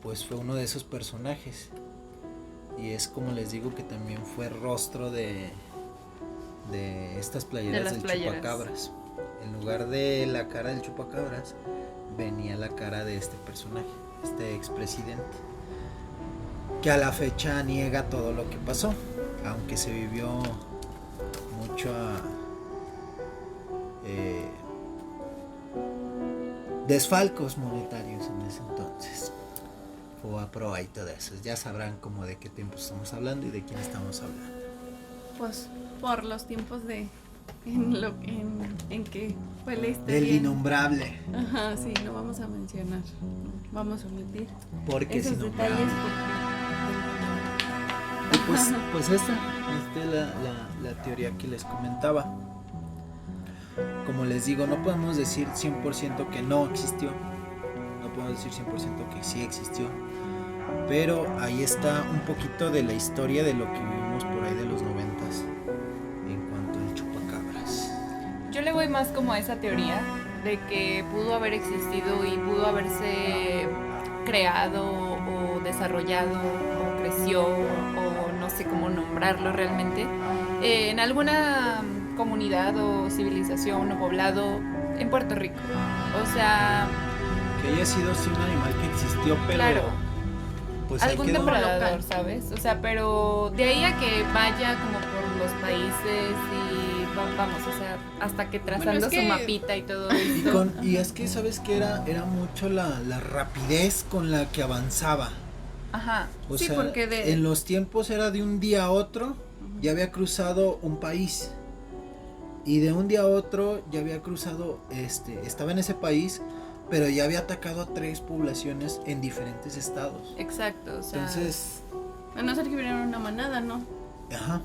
pues fue uno de esos personajes, y es como les digo que también fue rostro de estas playeras del chupacabras. En lugar de la cara del chupacabras, venía la cara de este personaje, este expresidente, que a la fecha niega todo lo que pasó, aunque se vivió mucho desfalcos monetarios en ese entonces, o a proa y todo eso. Ya sabrán como de qué tiempo estamos hablando y de quién estamos hablando. Pues por los tiempos en que fue la historia. Del innombrable. Ajá, sí, no vamos a mencionar, vamos a omitir Porque esos es detalles porque... Pues esta es la teoría que les comentaba. Como les digo, no podemos decir 100% que no existió, no podemos decir 100% que sí existió, pero ahí está un poquito de la historia de lo que vivimos por ahí de los 90s en cuanto al chupacabras. Yo le voy más como a esa teoría de que pudo haber existido y pudo haberse creado o desarrollado o creció o no sé cómo nombrarlo realmente en alguna comunidad o civilización o poblado en Puerto Rico. O sea, que haya sido sí un animal que existió, pero claro, pues algún ahí quedó. depredador, ¿sabes? O sea, pero de ahí a que vaya como por los países y vamos, o sea, hasta que trazando es que... su mapita y todo eso. Y es que sabes que era mucho la rapidez con la que avanzaba. Ajá. O Sí, sea, porque en los tiempos era de un día a otro, ya había cruzado un país. Y de un día a otro ya había cruzado, estaba en ese país, pero ya había atacado a 3 poblaciones en diferentes estados. Exacto, o sea. Entonces, a no ser que hubiera una manada, ¿no? ajá.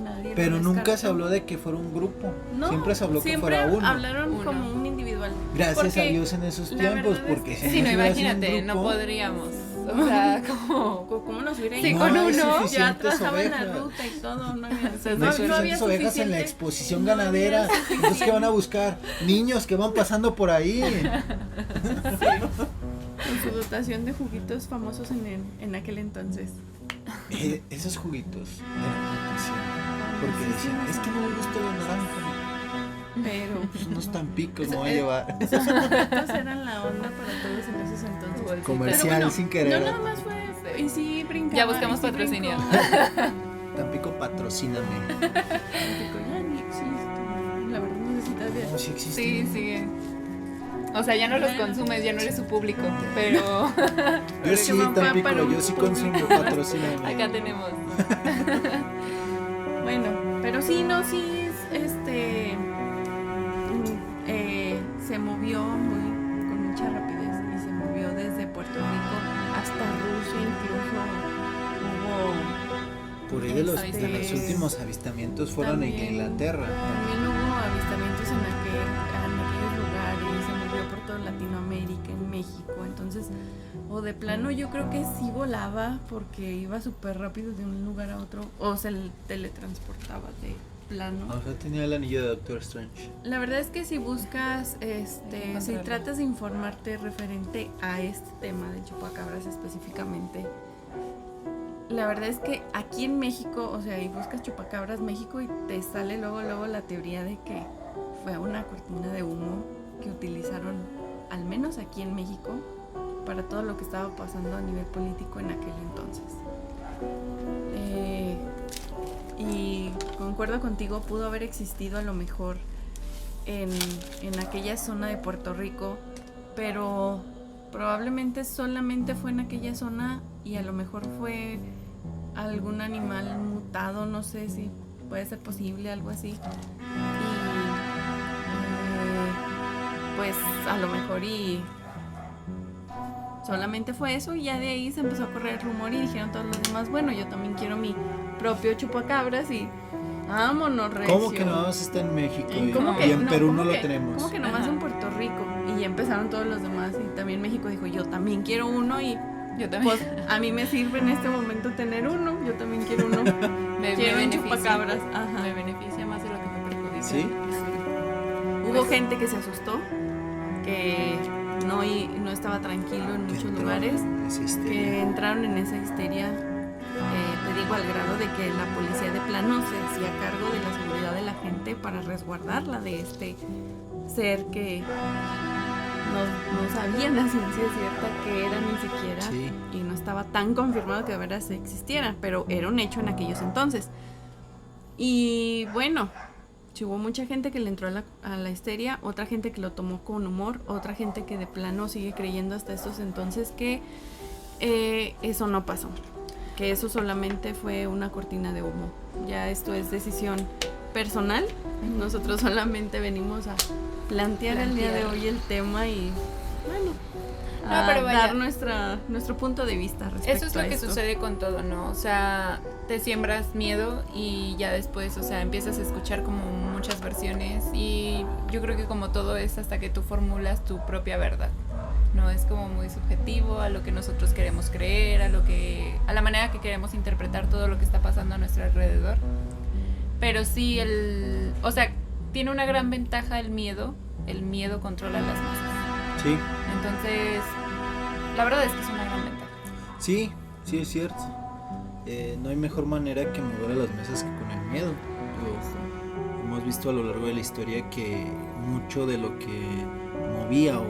Nadie lo Pero nunca descartó. se habló de que fuera un grupo. No, Siempre se habló que siempre fuera uno. hablaron Uno. como un individual. Gracias Porque a Dios en esos la tiempos, verdad es porque que- Sí, no, hubiera sido un imagínate, no grupo, podríamos. O sea, como. ¿Cómo nos hubiera Sí, ido? con hay uno, Ya suficientes trazaban la ovejas. ruta y todo, no había, sea, No hay no suficientes había ovejas en la suficiente- exposición no había ganadera. Entonces, ¿qué van a buscar? Niños que van pasando por ahí. con su dotación de juguitos famosos en aquel entonces. Esos juguitos eran noticia, porque decían, es que no me gusta la naranja. pero Pues unos Tampicos me voy a llevar. esos zapatos eran la onda para todos en esos entonces. Comercial Pero bueno, sin querer. no nada más fue, y sí brincaba. Ya buscamos y sí patrocinio. brincó. Tampico, patrocíname. Tampico ya ni existe. La verdad necesitas de No, sí existe. Sí, sí. O sea, ya no los consumes, ya no eres su público, pero Yo sí, mamá Tampico, para un yo sí público. consumo, patrocíname. acá tenemos. Bueno, pero sí, no, sí, se movió con mucha rapidez y se movió desde Puerto Rico hasta Rusia, incluso hubo Por ahí de los últimos avistamientos fueron en también- Inglaterra. También hubo avistamientos en aquellos lugares, se movió por toda Latinoamérica, en México, entonces, o de plano yo creo que sí volaba porque iba súper rápido de un lugar a otro, o se teletransportaba de plano. O sea, tenía el anillo de Doctor Strange. La verdad es que si buscas, si Encontrarlo. tratas de informarte referente a este tema del chupacabras específicamente, la verdad es que aquí en México, o sea, y buscas chupacabras México y te sale luego la teoría de que fue una cortina de humo que utilizaron, al menos aquí en México, para todo lo que estaba pasando a nivel político en aquel entonces. Y concuerdo contigo, pudo haber existido a lo mejor en aquella zona de Puerto Rico, pero probablemente solamente fue en aquella zona y a lo mejor fue algún animal mutado, no sé si puede ser posible, algo así. Y pues a lo mejor y solamente fue eso y ya de ahí se empezó a correr el rumor y dijeron todos los demás, bueno, yo también quiero mi propio chupacabras y vámonos, recio. ¿Cómo que no está en México? ¿Cómo Y que en Perú ¿cómo no lo que- tenemos. ¿Cómo que nomás Ajá. en Puerto Rico? Y ya empezaron todos los demás y también México dijo, yo también quiero uno y Yo también. pues a mí me sirve en este momento tener uno, yo también quiero uno. me quiero un beneficia. chupacabras, ajá. Me beneficia más de lo que me perjudica. ¿Sí? Hubo Pues- gente que se asustó, que no estaba tranquilo en Que muchos entró lugares, en esa histeria. que entraron en esa histeria, te digo, al grado de que la policía de plano se hacía cargo de la seguridad de la gente para resguardarla de este ser que no sabían a ciencia cierta que era ni siquiera, Sí. y no estaba tan confirmado que de veras existiera, pero era un hecho en aquellos entonces. Y bueno, sí, hubo mucha gente que le entró a la histeria, otra gente que lo tomó con humor, otra gente que de plano sigue creyendo hasta estos entonces que eso no pasó, que eso solamente fue una cortina de humo. Ya esto es decisión personal, nosotros solamente venimos a plantear el día de hoy el tema y bueno, a pero vaya. dar nuestro punto de vista respecto Eso es lo a que esto. sucede con todo, ¿no? O sea, te siembras miedo y ya después, o sea, empiezas a escuchar como muchas versiones y yo creo que como todo es hasta que tú formulas tu propia verdad. No es como muy subjetivo a lo que nosotros queremos creer, a la manera que queremos interpretar todo lo que está pasando a nuestro alrededor. Pero sí o sea, tiene una gran ventaja el miedo controla las masas. Sí, Entonces, la verdad es que es una gran ventaja. sí, sí es cierto. No hay mejor manera que mover a las mesas que con el miedo. Hemos visto a lo largo de la historia que mucho de lo que movía o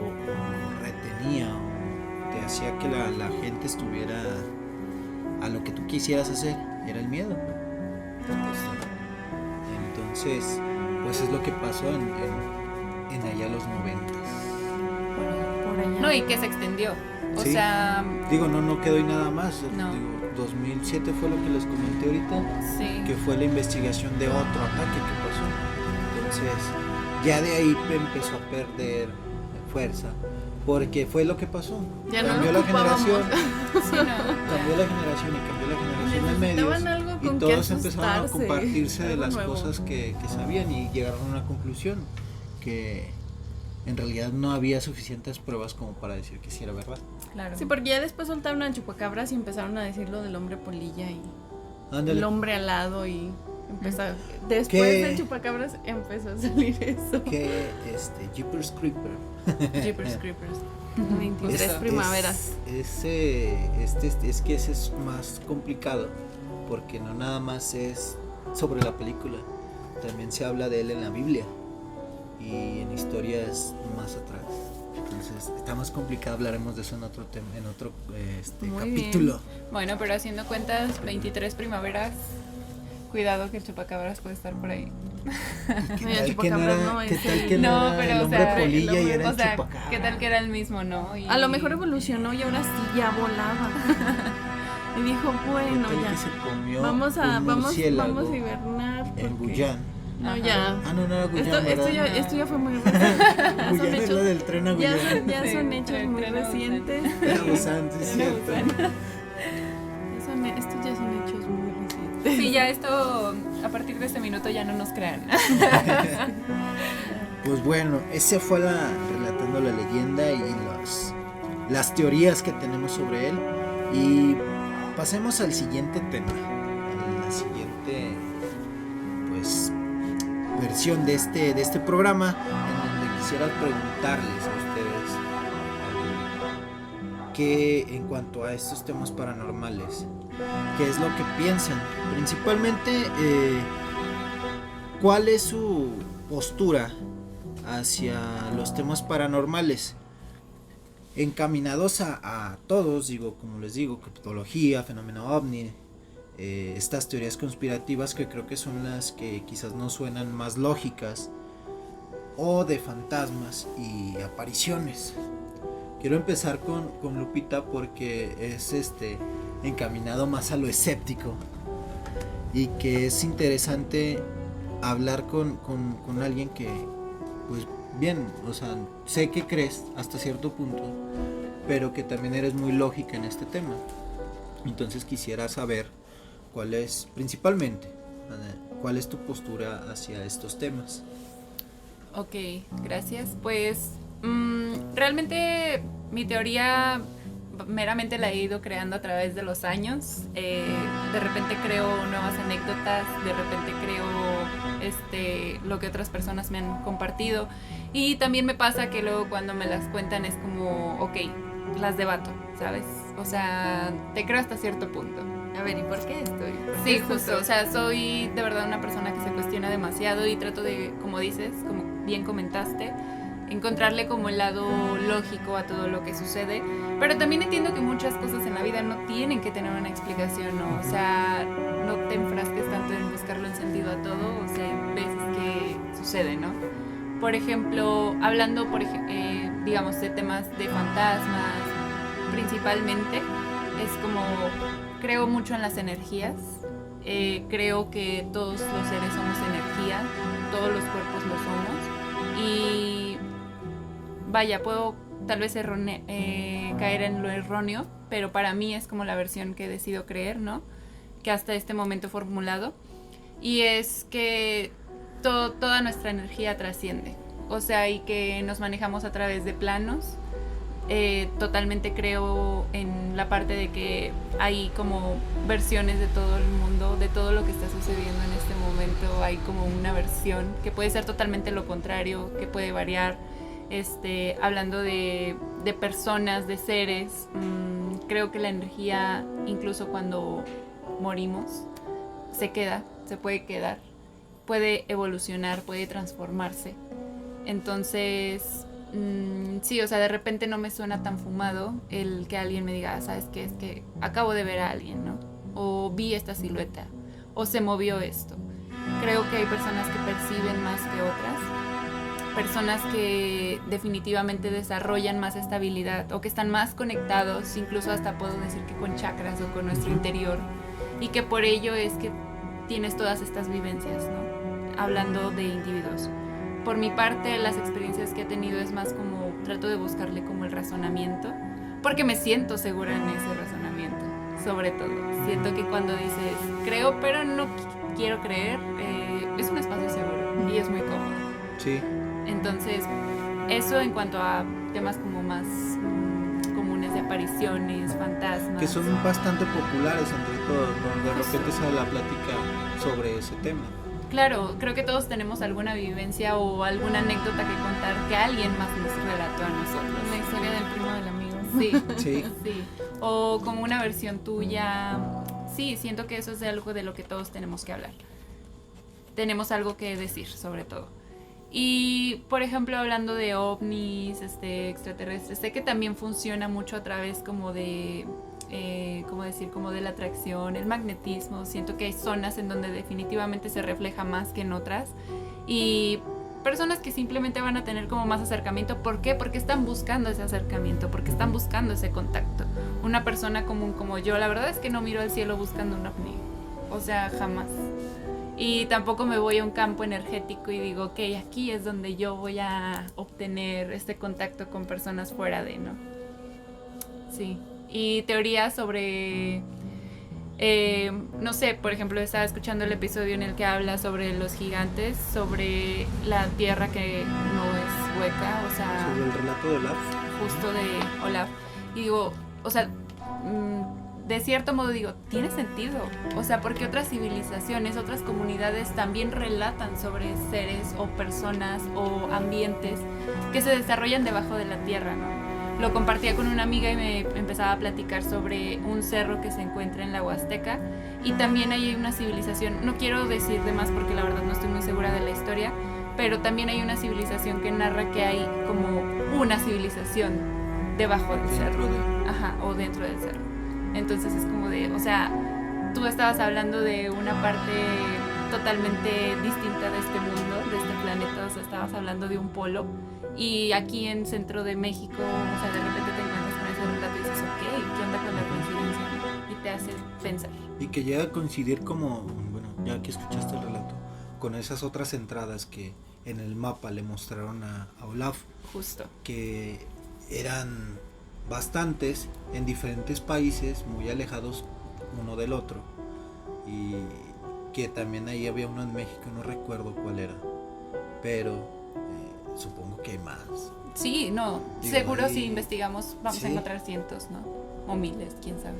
retenía o te hacía que la gente estuviera a lo que tú quisieras hacer era el miedo. Entonces, pues es lo que pasó en allá los 90. Por allá. No, y que se extendió. O Sí. sea, Digo, no quedó ahí nada más. No. Digo, 2007 fue lo que les comenté ahorita, sí. que fue la investigación de otro ataque que pasó. Entonces, ya de ahí empezó a perder fuerza, porque fue lo que pasó. Ya no Cambió lo la generación, Sí, no. cambió la generación y cambió la generación de medios. Necesitaban algo Y con que todos empezaron a asustarse, compartirse de algo las nuevo. cosas que sabían y llegaron a una conclusión que en realidad no había suficientes pruebas como para decir que sí era verdad. Claro. Sí, porque ya después soltaron a chupacabras y empezaron a decir lo del hombre polilla y Ándale. el hombre alado y empezó. Después ¿Qué? del chupacabras empezó a salir eso. Que Jeepers Creeper. Jeepers Creepers. 23 Es- primaveras. es que ese es más complicado porque no nada más es sobre la película, también se habla de él en la Biblia. y en historias más atrás. Entonces está más complicado, hablaremos de eso en otro tema, en otro capítulo. Bien. Bueno, pero haciendo cuentas, 23 primaveras, cuidado que el chupacabras puede estar por ahí. ¿Qué tal que no era el hombre polilla y era el chupacabras? ¿Qué tal que era el mismo, no? A lo mejor evolucionó y ahora sí ya volaba. Y dijo, bueno, ya. Que se comió vamos a hibernar. En Guyán. No, ya. No era Guyán. Esto ya fue muy reciente. Guyán es lo del tren a Guyán. Ya son hechos muy recientes. Busan, sí, es cierto. Estos ya son hechos muy recientes. Sí, ya esto, a partir de este minuto ya no nos crean. Pues bueno, ese fue relatando la leyenda y las teorías que tenemos sobre él. Y pasemos al siguiente tema, a la siguiente pues versión de este programa, en donde quisiera preguntarles a ustedes que en cuanto a estos temas paranormales, ¿qué es lo que piensan? Principalmente, ¿cuál es su postura hacia los temas paranormales? Encaminados a todos, como les digo, criptología, fenómeno ovni, estas teorías conspirativas que creo que son las que quizás nos suenan más lógicas, o de fantasmas y apariciones. Quiero empezar con Lupita porque es encaminado más a lo escéptico y que es interesante hablar con alguien que, pues bien, o sea, sé que crees hasta cierto punto, pero que también eres muy lógica en este tema. Entonces quisiera saber cuál es tu postura hacia estos temas. Ok, gracias. Pues realmente mi teoría meramente la he ido creando a través de los años. De repente creo nuevas anécdotas, de repente creo lo que otras personas me han compartido, y también me pasa que luego cuando me las cuentan es como, ok, las debato, ¿sabes? O sea, te creo hasta cierto punto. A ver, ¿y por qué estoy? Sí, justo, o sea, soy de verdad una persona que se cuestiona demasiado y trato de, como dices, como bien comentaste, encontrarle como el lado lógico a todo lo que sucede, pero también entiendo que muchas cosas en la vida no tienen que tener una explicación, ¿no? O sea, no te enfrasques tanto en buscarle un sentido a todo, o sea, hay veces que sucede, ¿no? Por ejemplo, hablando, digamos, de temas de fantasmas, principalmente, es como, creo mucho en las energías, creo que todos los seres somos energía, todos los cuerpos lo somos, y vaya, puedo tal vez caer en lo erróneo, pero para mí es como la versión que decido creer, ¿no? Que hasta este momento he formulado, y es que toda nuestra energía trasciende, o sea, y que nos manejamos a través de planos. Totalmente creo en la parte de que hay como versiones de todo el mundo, de todo lo que está sucediendo en este momento. Hay como una versión que puede ser totalmente lo contrario, que puede variar. Hablando de personas, de seres, creo que la energía, incluso cuando morimos, se puede quedar, puede evolucionar, puede transformarse. Entonces, sí, o sea, de repente no me suena tan fumado el que alguien me diga, ¿sabes qué? Es que acabo de ver a alguien, ¿no? O vi esta silueta, o se movió esto. Creo que hay personas que perciben más que otras, personas que definitivamente desarrollan más estabilidad o que están más conectados, incluso hasta puedo decir que con chakras o con nuestro interior, y que por ello es que tienes todas estas vivencias, ¿no? Hablando de individuos. Por mi parte, las experiencias que he tenido es más como, trato de buscarle como el razonamiento, porque me siento segura en ese razonamiento, sobre todo. Siento que cuando dices, creo, pero no quiero creer, es un espacio seguro y es muy cómodo. Sí. Entonces, eso en cuanto a temas como más comunes de apariciones, fantasmas. Que son bastante populares entre todos, ¿no? De repente sale la plática sobre ese tema. Claro, creo que todos tenemos alguna vivencia o alguna anécdota que contar que alguien más nos relató a nosotros. La historia del primo del amigo. Sí, sí. O como una versión tuya. Sí, siento que eso es algo de lo que todos tenemos que hablar. Tenemos algo que decir, sobre todo. Y, por ejemplo, hablando de ovnis, extraterrestres, sé que también funciona mucho a través como de, ¿cómo decir? Como de la atracción, el magnetismo. Siento que hay zonas en donde definitivamente se refleja más que en otras. Y personas que simplemente van a tener como más acercamiento. ¿Por qué? Porque están buscando ese acercamiento, porque están buscando ese contacto. Una persona común como yo, la verdad es que no miro al cielo buscando un ovni. O sea, jamás. Y tampoco me voy a un campo energético y digo, ok, aquí es donde yo voy a obtener este contacto con personas fuera de, ¿no? Sí. Y teorías sobre, no sé, por ejemplo, estaba escuchando el episodio en el que habla sobre los gigantes, sobre la tierra que no es hueca, o sea... Sobre el relato de Olaf. Justo de Olaf. Y digo, o sea... de cierto modo digo, tiene sentido, o sea, porque otras civilizaciones, otras comunidades también relatan sobre seres o personas o ambientes que se desarrollan debajo de la tierra, ¿no? Lo compartía con una amiga y me empezaba a platicar sobre un cerro que se encuentra en la Huasteca y también ahí hay una civilización, no quiero decir de más porque la verdad no estoy muy segura de la historia, pero también hay una civilización que narra que hay como una civilización debajo del cerro, ajá, o dentro del cerro. Entonces es como de, o sea, tú estabas hablando de una parte totalmente distinta de este mundo, de este planeta, o sea, estabas hablando de un polo, y aquí en centro de México, o sea, de repente te encuentras con ese relato y dices, ok, ¿qué onda con la coincidencia? Y te hace pensar. Y que llega a coincidir como, bueno, ya que escuchaste el relato, con esas otras entradas que en el mapa le mostraron a Olaf. Justo. Que eran bastantes en diferentes países muy alejados uno del otro, y que también ahí había uno en México, no recuerdo cuál era, pero supongo que hay más. Sí, no, Digo, seguro ahí, si investigamos vamos sí, a encontrar cientos, ¿no? O miles, quién sabe.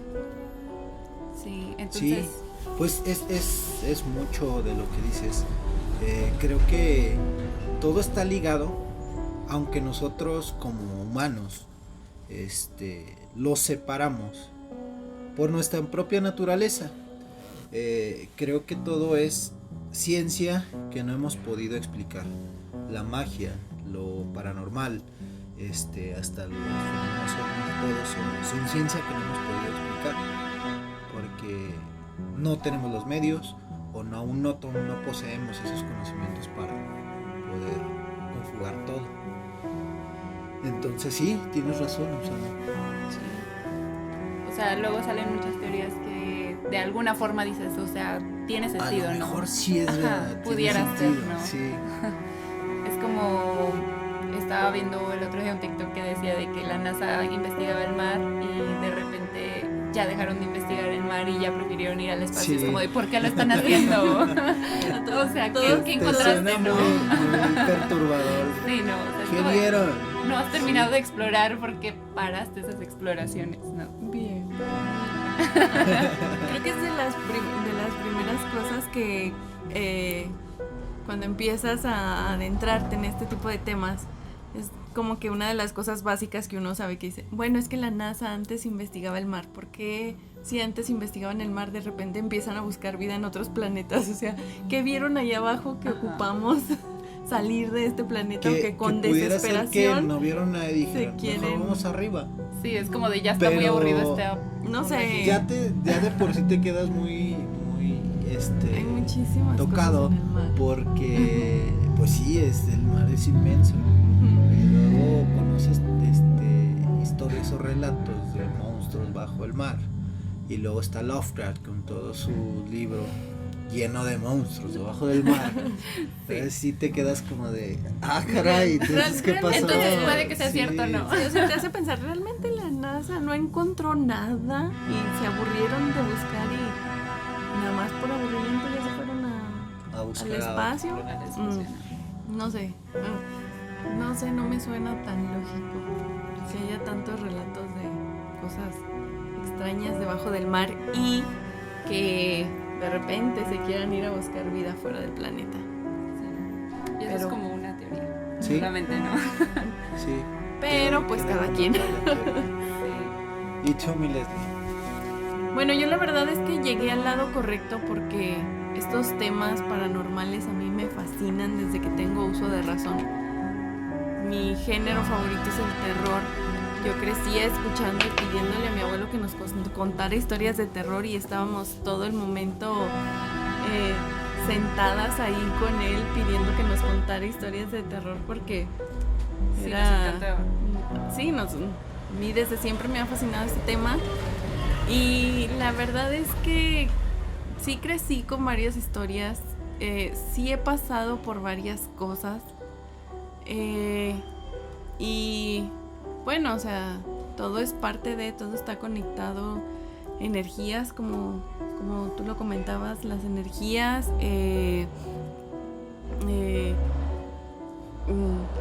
Sí, entonces... Sí, pues es mucho de lo que dices. Creo que todo está ligado, aunque nosotros como humanos los separamos por nuestra propia naturaleza. Creo que todo es ciencia que no hemos podido explicar. La magia, lo paranormal, hasta los fenómenos todos son ciencia que no hemos podido explicar porque no tenemos los medios o no, aún no poseemos esos conocimientos para poder conjugar todo. Entonces sí, tienes razón, Susana. Sí. O sea, luego salen muchas teorías que de alguna forma dices, o sea, tiene sentido, a lo ¿no? mejor sí es verdad. Pudiera ser, ¿no? Sí. Es como estaba viendo el otro día un TikTok que decía de que la NASA investigaba el mar y de repente ya dejaron de investigar el mar y ya prefirieron ir al espacio. Sí. Es como de, ¿por qué lo están haciendo? O sea, ¿qué encontraste? Suena muy perturbador. Sí, no. O sea, ¿Qué vieron? No has terminado de explorar porque paraste esas exploraciones, ¿no? Bien. Creo que es de las primeras cosas que cuando empiezas a adentrarte en este tipo de temas, es como que una de las cosas básicas que uno sabe que dice, bueno, es que la NASA antes investigaba el mar, ¿por qué si antes investigaban el mar de repente empiezan a buscar vida en otros planetas? O sea, ¿qué vieron ahí abajo que ocupamos salir de este planeta? Que con desesperación ser que no vieron nada y dijeron, mejor vamos arriba. Sí, es como de ya está muy aburrido no sé. Ya de por sí te quedas muy hay muchísimas tocado cosas en el mar. Porque pues sí, el mar es inmenso. Y luego conoces historias o relatos de monstruos bajo el mar. Y luego está Lovecraft con todo su libro lleno de monstruos debajo del mar. Entonces sí te quedas como de, caray, entonces ¿qué pasó? Entonces puede que sea cierto, ¿no? Sí, o sea, te hace pensar, realmente la NASA no encontró nada y se aburrieron de buscar y nada más por aburrimiento ya se fueron a buscar al espacio. No sé, no me suena tan lógico que haya tantos relatos de cosas extrañas debajo del mar y que de repente se quieran ir a buscar vida fuera del planeta. Sí. Y eso es como una teoría. ¿Sí? Seguramente, ¿no? Sí. Pero pues cada quien. Sí. ¿Y tú, mi Leslie? Bueno, yo la verdad es que llegué al lado correcto porque estos temas paranormales a mí me fascinan desde que tengo uso de razón. Mi género favorito es el terror. Yo crecí escuchando y pidiéndole a mi abuelo que nos contara historias de terror y estábamos todo el momento sentadas ahí con él pidiendo que nos contara historias de terror porque Sí, era... nos encantaba. Sí, a mí desde siempre me ha fascinado este tema y la verdad es que sí crecí con varias historias, sí he pasado por varias cosas y bueno, o sea, todo es parte de, todo está conectado, energías como tú lo comentabas, las energías,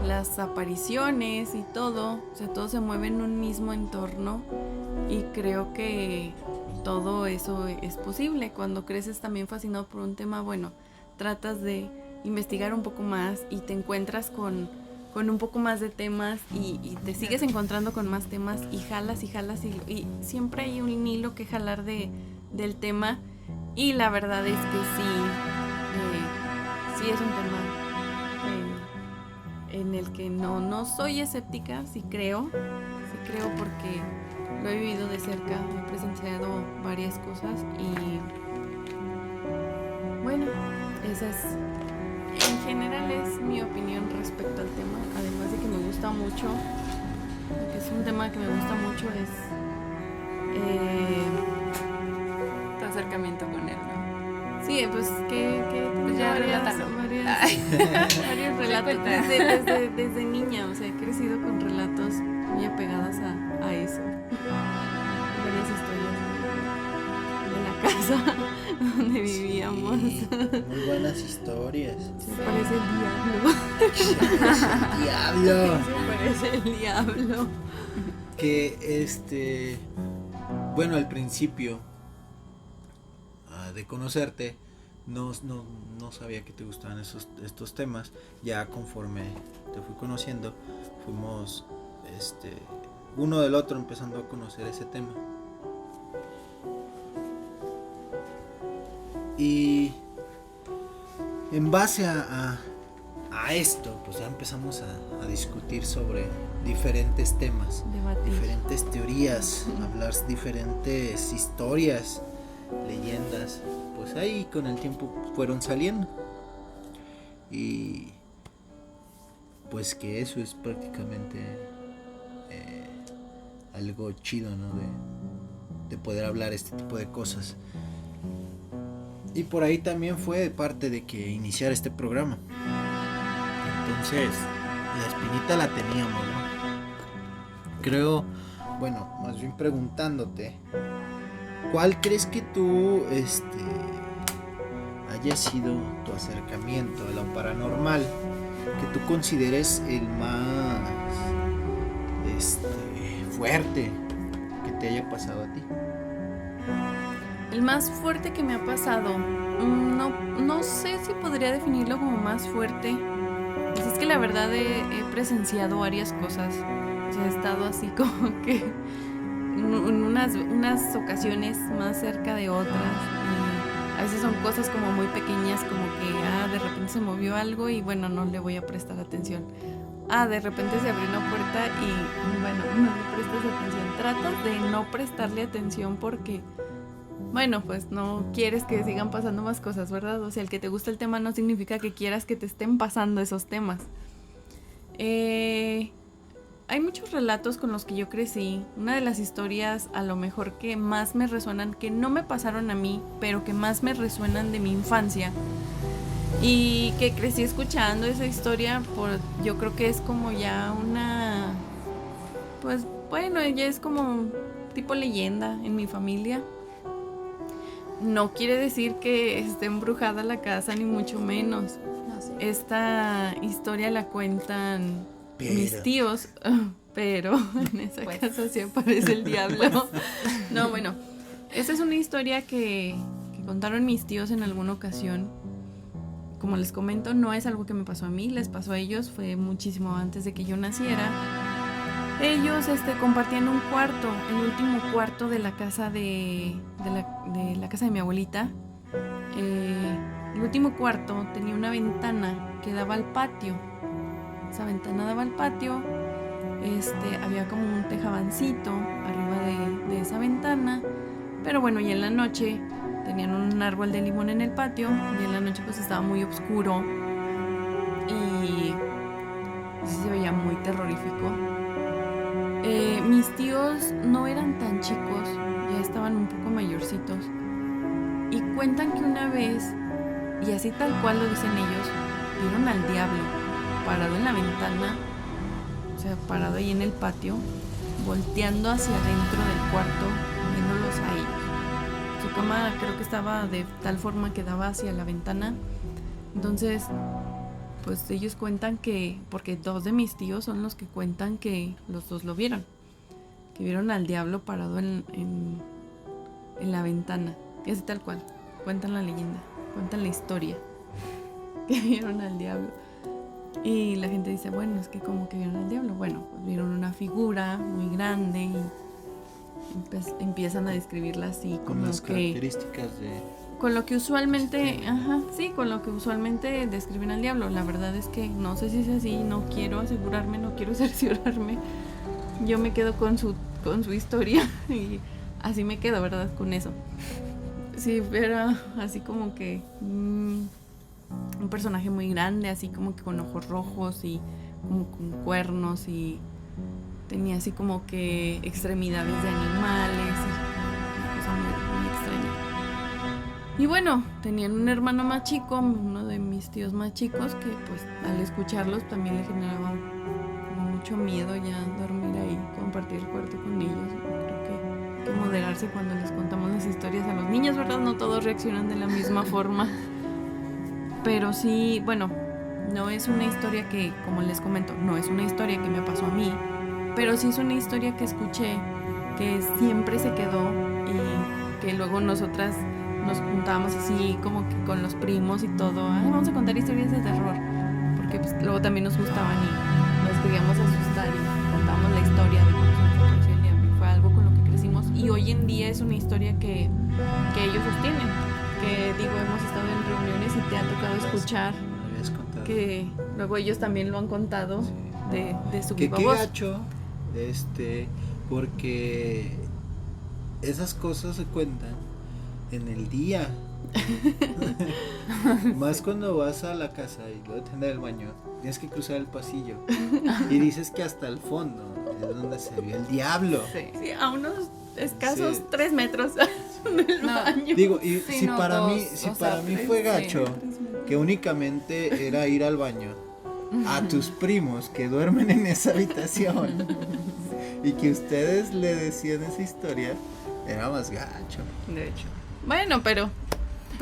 las apariciones y todo, o sea, todo se mueve en un mismo entorno y creo que todo eso es posible. Cuando creces también fascinado por un tema, bueno, tratas de investigar un poco más y te encuentras con un poco más de temas y te sigues encontrando con más temas y jalas y siempre hay un hilo que jalar del tema y la verdad es que sí es un tema en el que no soy escéptica, sí creo porque lo he vivido de cerca, he presenciado varias cosas y bueno, esa es en general es mi opinión respecto al tema, además de que me gusta mucho, que es un tema que me gusta mucho es Tu acercamiento con él, ¿no? sí, pues que Pues ya relátalo. varios relatos desde niña, o sea, he crecido con relatos muy apegados a eso, varias historias de la casa donde vivíamos. Sí, muy buenas historias. Se parece el diablo. ¡Diablo! Se parece el diablo. Que bueno, al principio de conocerte no sabía que te gustaban estos temas. Ya conforme te fui conociendo, fuimos uno del otro empezando a conocer ese tema. Y en base a esto, pues ya empezamos a discutir sobre diferentes temas, Debatir. diferentes teorías, hablar diferentes historias, leyendas. Pues ahí con el tiempo fueron saliendo. Y pues que eso es prácticamente algo chido, ¿no? De poder hablar este tipo de cosas. Y por ahí también fue parte de que iniciara este programa. Entonces, la espinita la teníamos, ¿no? Creo, bueno, más bien preguntándote, ¿cuál crees que tú haya sido tu acercamiento a lo paranormal que tú consideres el más fuerte que te haya pasado a ti? El más fuerte que me ha pasado, no sé si podría definirlo como más fuerte. Pues es que la verdad he presenciado varias cosas. O sea, he estado así como que en unas ocasiones más cerca de otras. Y a veces son cosas como muy pequeñas, como que de repente se movió algo y bueno, no le voy a prestar atención. De repente se abrió una puerta y bueno, no le prestas atención. Tratas de no prestarle atención porque bueno, pues no quieres que sigan pasando más cosas, ¿verdad? O sea, el que te gusta el tema no significa que quieras que te estén pasando esos temas. Hay muchos relatos con los que yo crecí. Una de las historias a lo mejor que más me resuenan, que no me pasaron a mí, pero que más me resuenan de mi infancia. Y que crecí escuchando esa historia yo creo que es como ya una... Pues bueno, ya es como tipo leyenda en mi familia. No quiere decir que esté embrujada la casa, ni mucho menos. No sé. Esta historia la cuentan mis tíos, pero en esa casa sí aparece el diablo. No, bueno, esta es una historia que contaron mis tíos en alguna ocasión. Como les comento, no es algo que me pasó a mí, les pasó a ellos, fue muchísimo antes de que yo naciera. Ellos compartían un cuarto, el último cuarto de la casa de la casa de mi abuelita. último cuarto tenía una ventana que daba al patio. Esa ventana daba al patio. Había como un tejabancito arriba de esa ventana. Pero bueno, y en la noche tenían un árbol de limón en el patio. Y en la noche pues estaba muy oscuro. Y sí se veía muy terrorífico. Mis tíos no eran tan chicos, ya estaban un poco mayorcitos. Y cuentan que una vez, y así tal cual lo dicen ellos, vieron al diablo parado en la ventana, o sea, parado ahí en el patio, volteando hacia adentro del cuarto, viéndolos a ellos. Su cama creo que estaba de tal forma que daba hacia la ventana. Entonces, pues ellos cuentan que, porque dos de mis tíos son los que cuentan que los dos lo vieron, que vieron al diablo parado en la ventana. Y así tal cual, cuentan la leyenda, cuentan la historia, que vieron al diablo. Y la gente dice, bueno, es que como que vieron al diablo. Bueno, pues vieron una figura muy grande y empiezan a describirla así, con las características de... Con lo que usualmente, con lo que usualmente describen al diablo. La verdad es que no sé si es así, no quiero asegurarme, no quiero cerciorarme. Yo me quedo con su historia y así me quedo, ¿verdad? Con eso. Sí, pero así como que un personaje muy grande, así como que con ojos rojos y como con cuernos, y tenía así como que extremidades de animales y una cosa muy, muy extraña. Y bueno, tenían un hermano más chico, uno de mis tíos más chicos, que pues al escucharlos también le generaba como mucho miedo ya dormir ahí, compartir el cuarto con ellos. Creo que hay que moderarse cuando les contamos las historias a los niños, ¿verdad? No todos reaccionan de la misma forma. Pero sí, bueno, no es una historia que, como les comento, no es una historia que me pasó a mí, pero sí es una historia que escuché, que siempre se quedó y que luego nosotras nos juntábamos así como que con los primos y todo. Vamos a contar historias de terror, porque pues luego también nos gustaban y nos queríamos asustar y contábamos la historia de cómo se apareció el diablo. Fue algo con lo que crecimos y hoy en día es una historia que ellos sostienen. Que digo, hemos estado en reuniones y te ha tocado escuchar que luego ellos también lo han contado, sí, de su viva voz. Qué gacho, porque esas cosas se cuentan en el día. Más cuando vas a la casa y luego te andas el baño, tienes que cruzar el pasillo y dices que hasta el fondo es donde se vio el diablo. Sí, a unos escasos 3 metros del baño. Digo, y sí, si para mí fue gacho, que únicamente era ir al baño a tus primos que duermen en esa habitación y que ustedes le decían esa historia, era más gacho. De hecho. Bueno, pero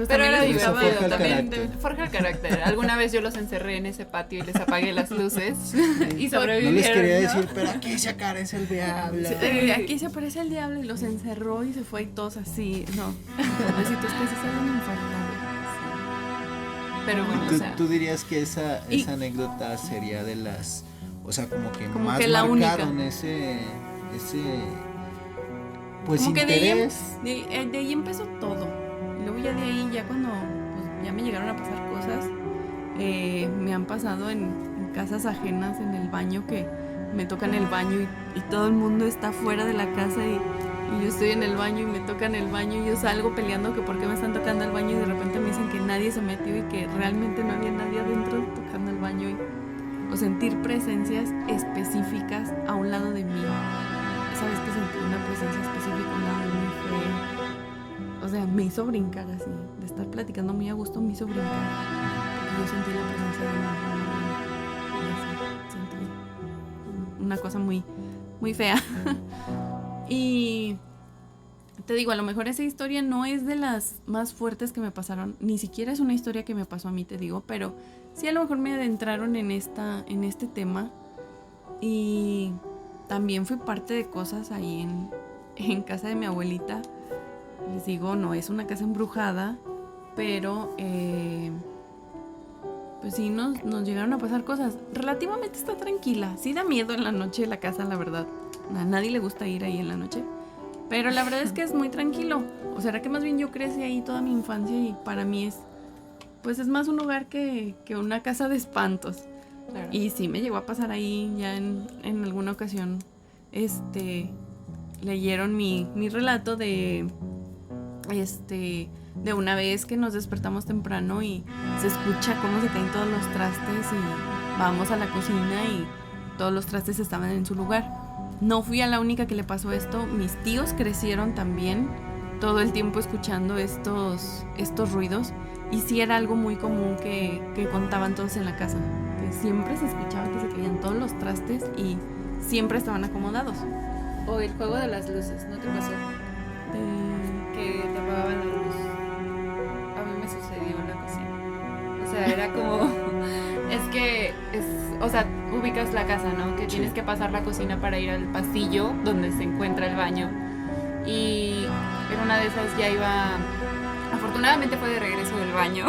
era divertido, también forja el carácter. Alguna vez yo los encerré en ese patio y les apagué las luces y sobrevivieron. No les quería decir, pero aquí se aparece el diablo. Sí, aquí se aparece el diablo y los encerró y se fue y todos así. No, pobrecitos que se salen infartados. Pero bueno, ¿Tú dirías que esa anécdota sería de las, o sea, como más que marcaron ese pues como interés? Que de ahí empezó todo. Luego ya de ahí, ya cuando pues, ya me llegaron a pasar cosas, me han pasado en casas ajenas, en el baño, que me tocan el baño y todo el mundo está fuera de la casa y yo estoy en el baño y me tocan el baño y yo salgo peleando que por qué me están tocando el baño y de repente me dicen que nadie se metió y que realmente no había nadie adentro tocando el baño o sentir presencias específicas a un lado de mí. Esa vez que sentí una presencia específica a un lado de mí fue... O sea, me hizo brincar así, de estar platicando muy a gusto me hizo brincar, porque yo sentí la presencia de una sentí una cosa muy, muy fea. Y te digo, a lo mejor esa historia no es de las más fuertes que me pasaron, ni siquiera es una historia que me pasó a mí, te digo, pero sí a lo mejor me adentraron en este tema y también fui parte de cosas ahí en casa de mi abuelita. Les digo, no es una casa embrujada, pero pues sí nos llegaron a pasar cosas. Relativamente está tranquila, sí da miedo en la noche la casa, la verdad. A nadie le gusta ir ahí en la noche, pero la verdad es que es muy tranquilo. O sea, que más bien yo crecí ahí toda mi infancia y para mí pues es más un lugar que una casa de espantos. Claro. Y sí me llegó a pasar ahí ya en alguna ocasión. Leyeron mi relato de una vez que nos despertamos temprano y se escucha cómo se caen todos los trastes y vamos a la cocina y todos los trastes estaban en su lugar. No fui a la única que le pasó esto, mis tíos crecieron también todo el tiempo escuchando estos ruidos y sí era algo muy común que contaban todos en la casa, que siempre se escuchaba que se caían todos los trastes y siempre estaban acomodados. O el juego de las luces, ¿no te pasó? Que te apagaban la luz. A mí me sucedió en la cocina. O sea, era como... o sea, ubicas la casa, ¿no? Que tienes que pasar la cocina para ir al pasillo donde se encuentra el baño. Y en una de esas ya iba... Afortunadamente fue de regreso del baño.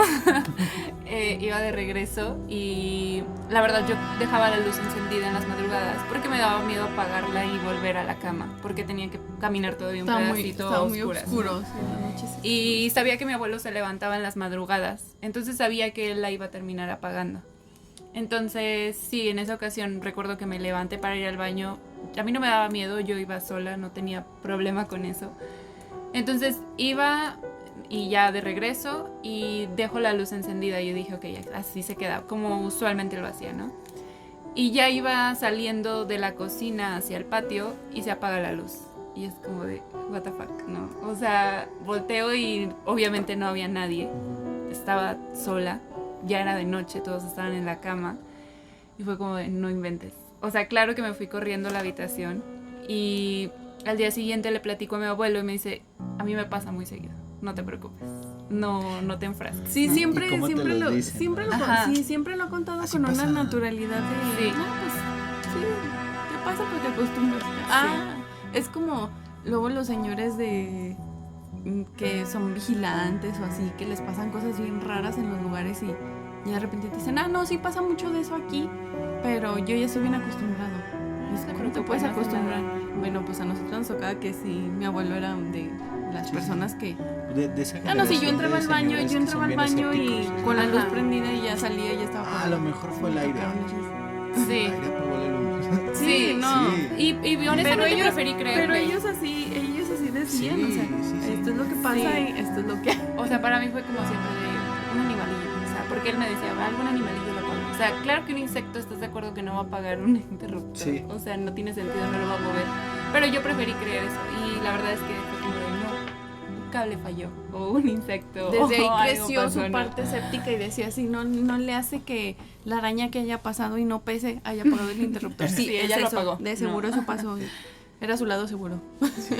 Iba de regreso y la verdad yo dejaba la luz encendida en las madrugadas porque me daba miedo apagarla y volver a la cama porque tenía que caminar todavía un pedacito estaba muy oscuro, sí, en la noche, sí. Y sabía que mi abuelo se levantaba en las madrugadas, entonces sabía que él la iba a terminar apagando. Entonces sí, en esa ocasión recuerdo que me levanté para ir al baño. A mí no me daba miedo, yo iba sola, no tenía problema con eso. Entonces iba y ya de regreso y dejo la luz encendida y yo dije, ok, así se queda, como usualmente lo hacía, ¿no? Y ya iba saliendo de la cocina hacia el patio y se apaga la luz. Y es como de, what the fuck, ¿no? O sea, volteo y obviamente no había nadie. Estaba sola, ya era de noche, todos estaban en la cama. Y fue como de, no inventes. O sea, claro que me fui corriendo a la habitación y al día siguiente le platico a mi abuelo y me dice, a mí me pasa muy seguido. No te preocupes, no te enfrasques. Sí, ¿no? siempre lo dicen, siempre ¿no? siempre lo he contado Así con pasa. una naturalidad de, Sí. no, pues sí, te pasa porque te acostumbras. Es como luego los señores que son vigilantes o así, que les pasan cosas bien raras en los lugares y de repente te dicen, no, sí pasa mucho de eso aquí, pero yo ya estoy bien acostumbrado. Y es, ¿cómo te puedes no pasa acostumbrar? nada. Bueno, pues a nosotros nos tocaba que sí, mi abuelo era de las Sí, personas que... De esa sí, yo generación entraba de al baño, señores yo que entraba son al bien baño y escépticos, con la luz Ajá. prendida y ya salía y ya estaba a lo mejor fue el aire. Sí. El aire apagó la luz. Sí, no. Sí. Y honestamente preferí creerle. Pero ellos así decían, Sí, o sea, sí. esto es lo que pasa Sí. y esto es lo que... O sea, para mí fue como siempre de un animalillo. O sea, porque él me decía, algún animalillo lo apago. O sea, claro que un insecto, ¿estás de acuerdo que no va a apagar un interruptor? Sí. O sea, no tiene sentido, no lo va a mover. Pero yo preferí creer eso. Y la verdad es que fue como de, no, un cable falló. O un insecto. Desde o ahí algo creció pasó, su ¿no? parte escéptica y decía así, no le hace que la araña que haya pasado y no pese haya apagado el interruptor. Sí, Sí, es ella lo eso, apagó. de seguro No. eso pasó. Era su lado seguro. Sí.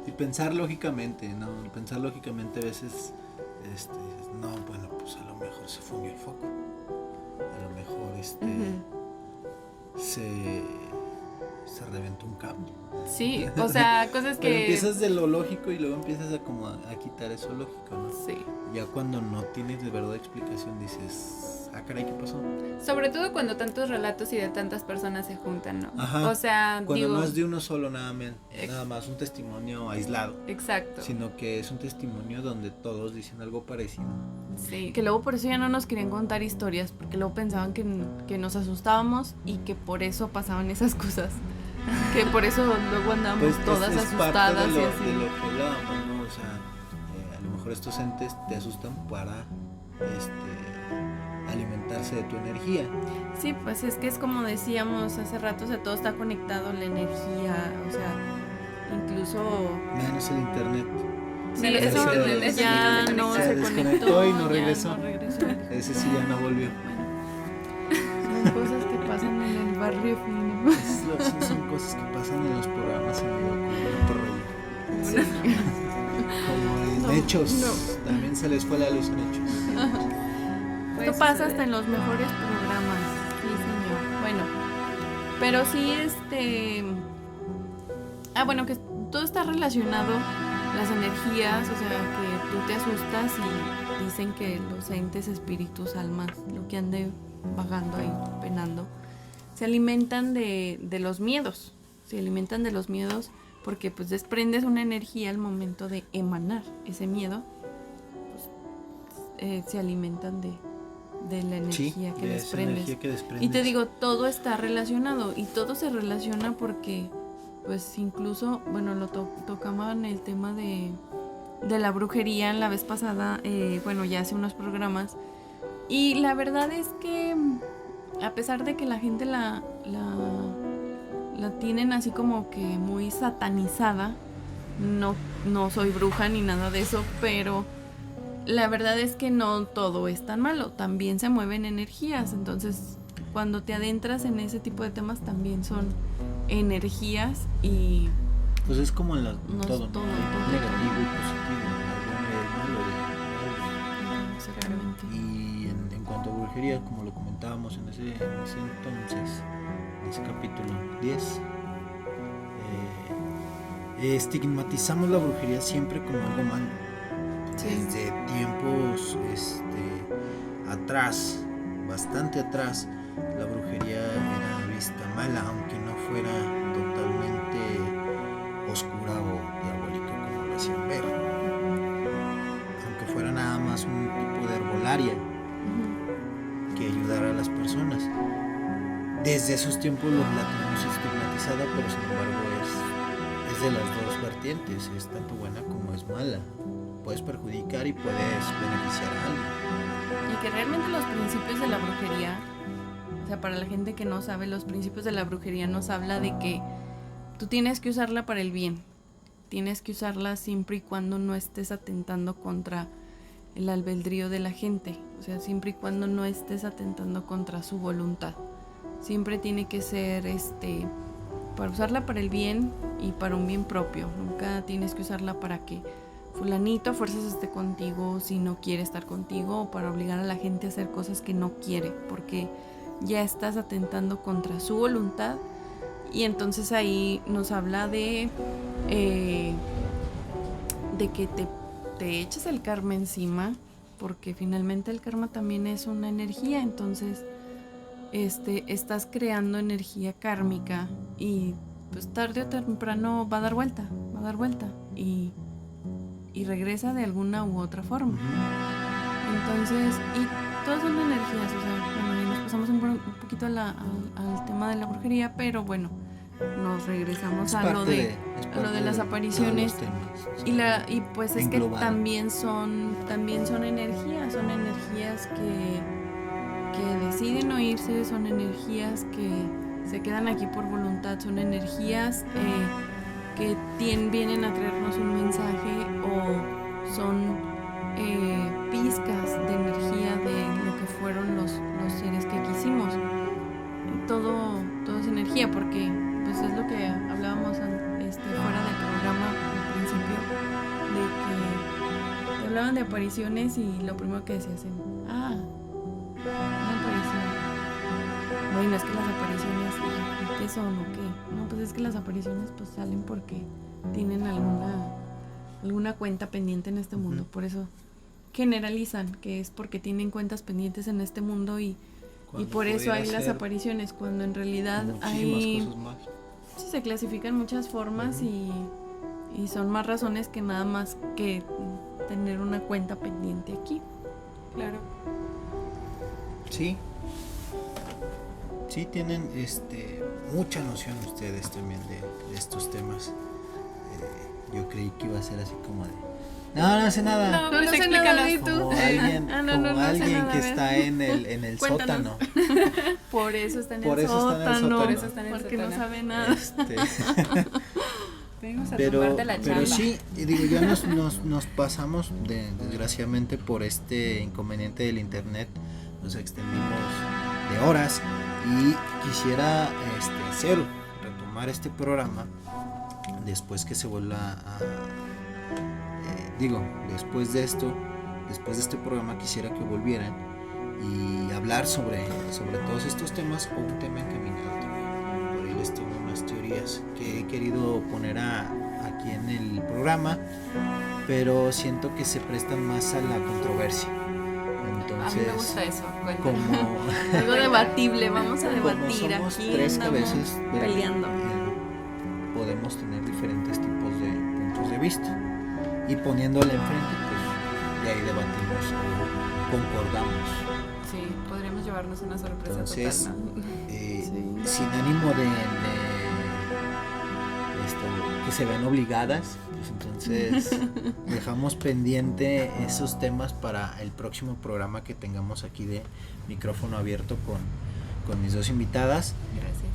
Y pensar lógicamente, ¿no? Pensar lógicamente a veces, dices, no, bueno, pues a lo mejor se fundió el foco. A lo mejor se reventó un cable. Sí, o sea, cosas Pero que... empiezas de lo lógico y luego empiezas a quitar eso lógico, ¿no? Sí. Ya cuando no tienes de verdad explicación dices, caray, ¿qué pasó? Sobre todo cuando tantos relatos y de tantas personas se juntan, ¿no? Ajá. O sea, Cuando digo... no es de uno solo nada más un testimonio aislado, Exacto. sino que es un testimonio donde todos dicen algo parecido. Sí. Que luego por eso ya no nos querían contar historias, porque luego pensaban que nos asustábamos y que por eso pasaban esas cosas. Que por eso luego andábamos todas es asustadas parte de lo, y así. de lo que hablábamos, ¿no? O sea, a lo mejor estos entes te asustan para alimentarse de tu energía. Sí, pues es que es como decíamos hace rato, o sea, todo está conectado, la energía, o sea, incluso... Menos el internet. Sí, Menos el eso internet, ese ya sí no se se desconectó conectó y no ya regresó. no regresó. Ese sí ya no volvió. Son cosas que pasan en el barrio fino. Son cosas que pasan en los programas en vivo como otro rollo. Como en No, Hechos. no. También se les fue la luz en Hechos. Puede Esto pasa suceder. hasta en los mejores programas. Sí, señor. Bueno, pero sí, bueno, que todo está relacionado, las energías, o sea, que tú te asustas y dicen que los entes, espíritus, almas, lo que ande vagando ahí, penando, se alimentan de los miedos. Se alimentan de los miedos porque pues desprendes una energía al momento de emanar ese miedo. se alimentan de la energía que de esa desprendes. energía que desprendes. Y te digo, todo está relacionado y todo se relaciona porque, pues incluso, bueno, lo tocaban el tema de la brujería en la vez pasada, bueno, ya hace unos programas. Y la verdad es que, a pesar de que la gente la tienen así como que muy satanizada, no soy bruja ni nada de eso, pero la verdad es que no todo es tan malo, también se mueven energías, entonces cuando te adentras en ese tipo de temas también son energías y pues es como en todo, todo, hay negativo y positivo, algo malo. exactamente. Y en cuanto a brujería, como lo comentábamos en ese entonces, en ese capítulo 10, estigmatizamos la brujería siempre como algo malo. Sí. Desde tiempos atrás, bastante atrás, la brujería era vista mala, aunque no fuera totalmente oscura o diabólica como lo hacían ver, aunque fuera nada más un tipo de herbolaria que ayudara a las personas. Desde esos tiempos la tenemos estigmatizada, pero sin embargo es de las dos vertientes, es tanto buena como es mala. Puedes perjudicar y puedes beneficiar a alguien. Y que realmente los principios de la brujería, o sea, para la gente que no sabe, los principios de la brujería nos habla de que tú tienes que usarla para el bien. Tienes que usarla siempre y cuando no estés atentando contra el albedrío de la gente. O sea, siempre y cuando no estés atentando contra su voluntad. Siempre tiene que ser para usarla para el bien y para un bien propio. Nunca tienes que usarla para que fulanito a fuerzas esté contigo si no quiere estar contigo, o para obligar a la gente a hacer cosas que no quiere, porque ya estás atentando contra su voluntad. Y entonces ahí nos habla de que te eches el karma encima, porque finalmente el karma también es una energía. Entonces estás creando energía kármica y pues tarde o temprano va a dar vuelta y regresa de alguna u otra forma. Entonces, y todas son energías, o sea, bueno, y nos pasamos un poquito al tema de la brujería, pero bueno, nos regresamos a lo de las apariciones. Y pues es englobado. que también son energías que deciden no irse, son energías que se quedan aquí por voluntad, son energías que vienen a traernos un mensaje, o son pizcas de energía de lo que fueron los seres que quisimos. Todo es energía, porque pues es lo que hablábamos fuera del programa al principio, de que te hablaban de apariciones y lo primero que decías una aparición. Bueno, es que las apariciones, ¿qué son o qué? No, pues es que las apariciones pues salen porque tienen alguna cuenta pendiente en este mundo. Por eso generalizan que es porque tienen cuentas pendientes en este mundo y por eso hay las apariciones, cuando en realidad hay cosas más. Sí, se clasifican muchas formas y son más razones que nada más que tener una cuenta pendiente aquí. Claro. Sí. Sí tienen mucha noción ustedes también de estos temas. Yo creí que iba a ser así como de no sé nada. No, pues sé nada, ¿y tú? Como alguien, nada, que está en el Cuéntanos. sótano. Por eso está en el Por eso está en el sótano. sótano. Por eso está en el Porque sótano. no sabe nada. Venimos a Pero tumbarte la chamba. sí, digo, ya nos pasamos desgraciadamente por este inconveniente del internet. Nos extendimos de horas y quisiera retomar este programa después que se vuelva a después de este programa quisiera que volvieran y hablar sobre todos estos temas, o un tema encaminado también. Por ahí les tengo unas teorías que he querido poner aquí en el programa, pero siento que se prestan más a la controversia. Entonces, a mí me gusta eso. como Algo debatible, vamos a como debatir somos aquí. tres andamos cabezas peleando. podemos tener diferentes tipos de puntos de vista, y poniéndole enfrente, pues de ahí debatimos concordamos. Sí, podríamos llevarnos una sorpresa. Entonces, total, ¿no? sin ánimo de que se vean obligadas, pues entonces dejamos pendiente esos temas para el próximo programa que tengamos aquí de micrófono abierto con mis dos invitadas. Gracias.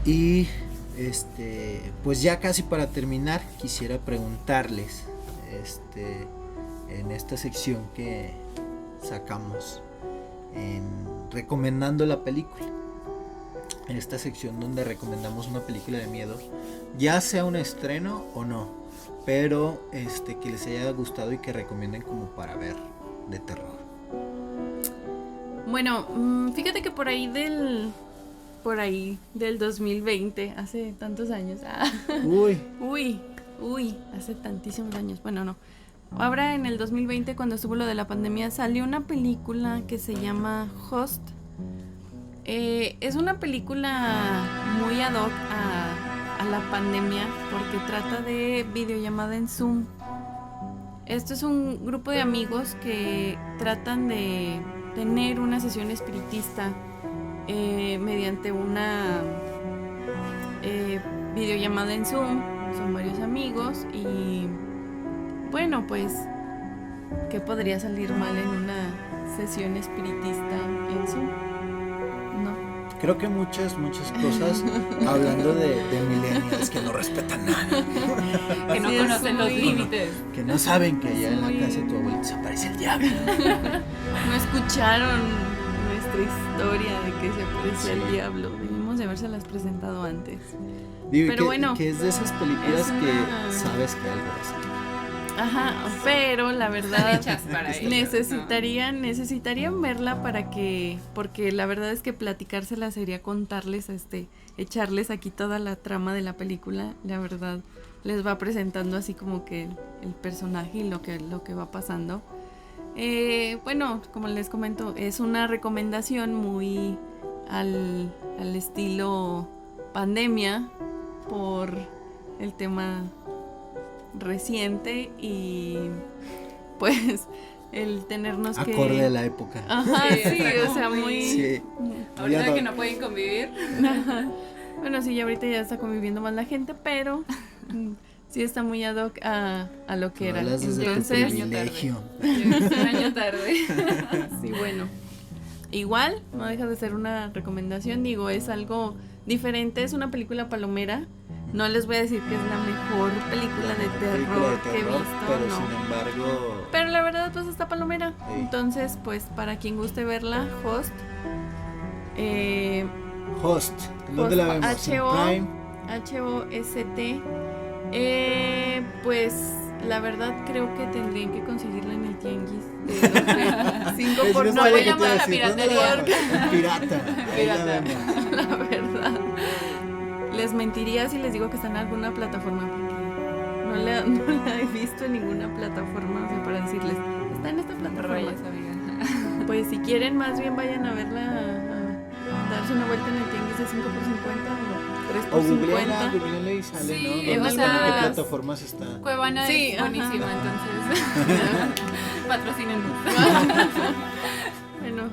Y pues ya casi para terminar, quisiera preguntarles en esta sección que sacamos recomendando la película, en esta sección donde recomendamos una película de miedo, ya sea un estreno o no, pero que les haya gustado y que recomienden como para ver de terror. Bueno, fíjate que por ahí del 2020, hace tantos años. Uy, hace tantísimos años. Bueno, no. Ahora en el 2020, cuando estuvo lo de la pandemia, salió una película que se llama Host. Es una película muy ad hoc a la pandemia porque trata de videollamada en Zoom. Esto es un grupo de amigos que tratan de tener una sesión espiritista mediante una videollamada en Zoom. Son varios amigos y bueno, pues ¿qué podría salir mal en una sesión espiritista en Zoom? No. Creo que muchas cosas, hablando de millennials que no respetan nada, que no conocen los límites, que no saben que allá en la casa de tu abuelito se aparece el diablo. No escucharon nuestra historia de que se aparecía el diablo. Debimos de habérselas presentado antes. Digo, pero bueno, que es de esas películas que sabes que algo va a salir. Ajá, pero la verdad hechas para necesitarían verla porque la verdad es que platicársela sería contarles, echarles aquí toda la trama de la película. La verdad les va presentando así como que el personaje y lo que va pasando. Bueno, como les comento, es una recomendación muy al estilo pandemia por el tema reciente y pues el tenernos que acorde a la época. Ajá, sí, o sea, muy sí. Ahorita que no pueden convivir. Bueno, sí, ya ahorita ya está conviviendo más la gente, pero sí está muy ad hoc a lo que era. Entonces, un año tarde. Sí, bueno. Igual, no deja de ser una recomendación, digo, es algo diferente, es una película palomera. No les voy a decir que es la mejor película de terror que he visto, pero no. Sin embargo, pero la verdad pues está palomera. Sí. Entonces, pues para quien guste verla, Host. Host, ¿dónde la vemos? Prime. H-O-S-T. Pues la verdad creo que tendrían que conseguirla en el tianguis. 5 por no voy a llamar a la piratería. Pirata. La verdad. Les mentiría si les digo que está en alguna plataforma porque no la he visto en ninguna plataforma, o sea, para decirles, está en esta plataforma. Pues si quieren, más bien vayan a verla, a darse una vuelta en el tianguis de 5 por 50 o 3 por 50. Google y sale, sí, ¿no? o sea, ¿qué plataformas está? Cuevana sí, es buenísima, entonces patrocínenos. Bueno,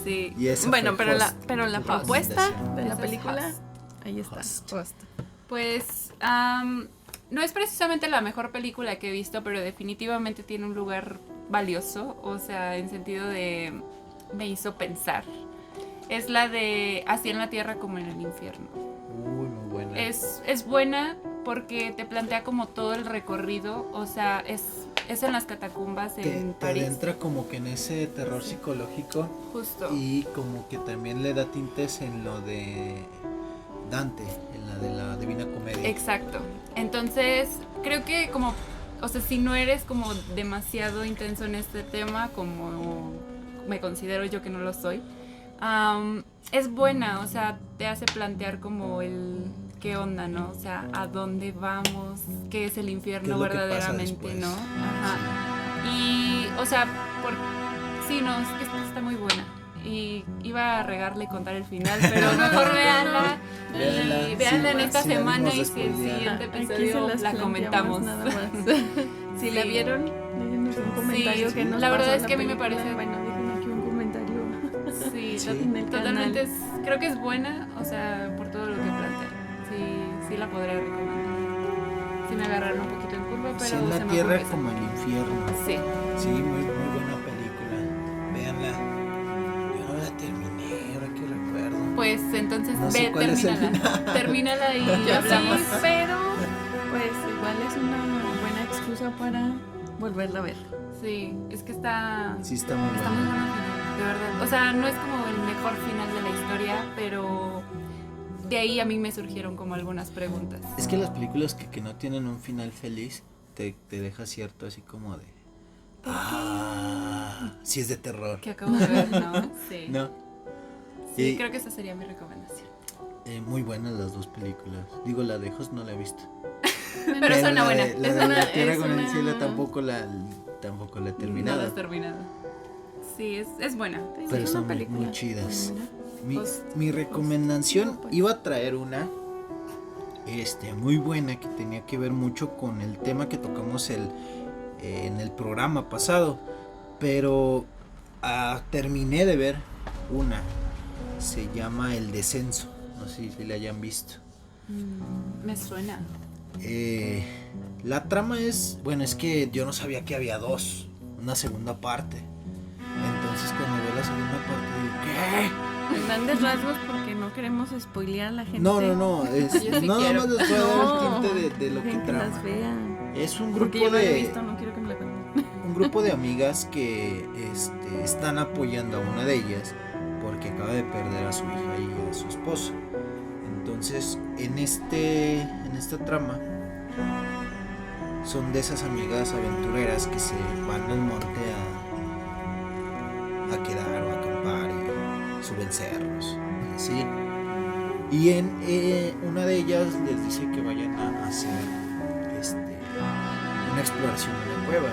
sí. Bueno, pero la propuesta de la Esa es película, Host. ahí está. Host. Pues no es precisamente la mejor película que he visto, pero definitivamente tiene un lugar valioso, o sea, en sentido de me hizo pensar. Es la de Así en la Tierra como en el Infierno. Muy buena. Es buena porque te plantea como todo el recorrido, o sea, es en las catacumbas en te París. adentra como que en ese terror psicológico. Justo. Y como que también le da tintes en lo de Dante, en la de la Divina Comedia. Exacto. Entonces, creo que como, o sea, si no eres como demasiado intenso en este tema, como me considero yo que no lo soy, es buena, o sea, te hace plantear como el qué onda, ¿no? O sea, a dónde vamos, qué es el infierno verdaderamente, ¿no? Ajá. Y, o sea, sí, no, es que está muy buena. Y iba a regarle y contar el final, pero mejor véanla y véanla en esta semana y si el siguiente episodio la comentamos. Nada más. Si la vieron, déjenos déjenos un comentario Sí, que nos la verdad pasó es la que a mí me película. parece- Bueno, dejen aquí un comentario. Sí, Sí. En el totalmente. canal. Creo que es buena, o sea, por todo lo que plantea. Sí la podría recomendar. Sí me agarraron un poquito en curva, pero Sí, en se la me tierra ocurre esa. como el infierno. Sí. Sí, muy buena película. Véanla. Yo no la terminé, ahora que recuerdo. Pues entonces No sé cuál es el termínala. Termínala y Yo hablamos. sí, pero pues igual es una buena excusa para volverla a ver. Sí, es que está Sí, está muy Está muy buena. bueno el final, de verdad. O sea, no es como el mejor final de la historia, pero de ahí a mí me surgieron como algunas preguntas. Es que las películas que no tienen un final feliz te deja cierto así como de... sí es de terror. Que acabo de ver, ¿no? Sí. No, Sí, Y- creo que esa sería mi recomendación. muy buenas las dos películas. Digo, la de Host no la he visto. Pero suena la buena. de- La Es de una- La Tierra es con el una- cielo tampoco la he No la terminado. has terminado. Sí, es buena. Pero es son una película muy chidas. buena. Mi, Host- mi recomendación pues. iba a traer una muy buena que tenía que ver mucho con el tema que tocamos en el programa pasado, pero terminé de ver una, se llama El Descenso, no sé si la hayan visto. Me suena. La trama es, bueno, es que yo no sabía que había una segunda parte, entonces cuando veo la segunda parte digo, ¿qué? En grandes rasgos porque no queremos spoilear a la gente. No, Yo sí nada quiero. más les voy a dar No, el tinte de lo que dejen trama. las vean. Es un Porque grupo yo no la he de visto, no quiero que me la cuenten. un grupo de amigas que están apoyando a una de ellas porque acaba de perder a su hija y a su esposo. Entonces, en esta trama son de esas amigas aventureras que se van al monte a quedar o a acampar y suben cerros, así. Y una de ellas les dice que vayan a hacer una exploración en la cueva.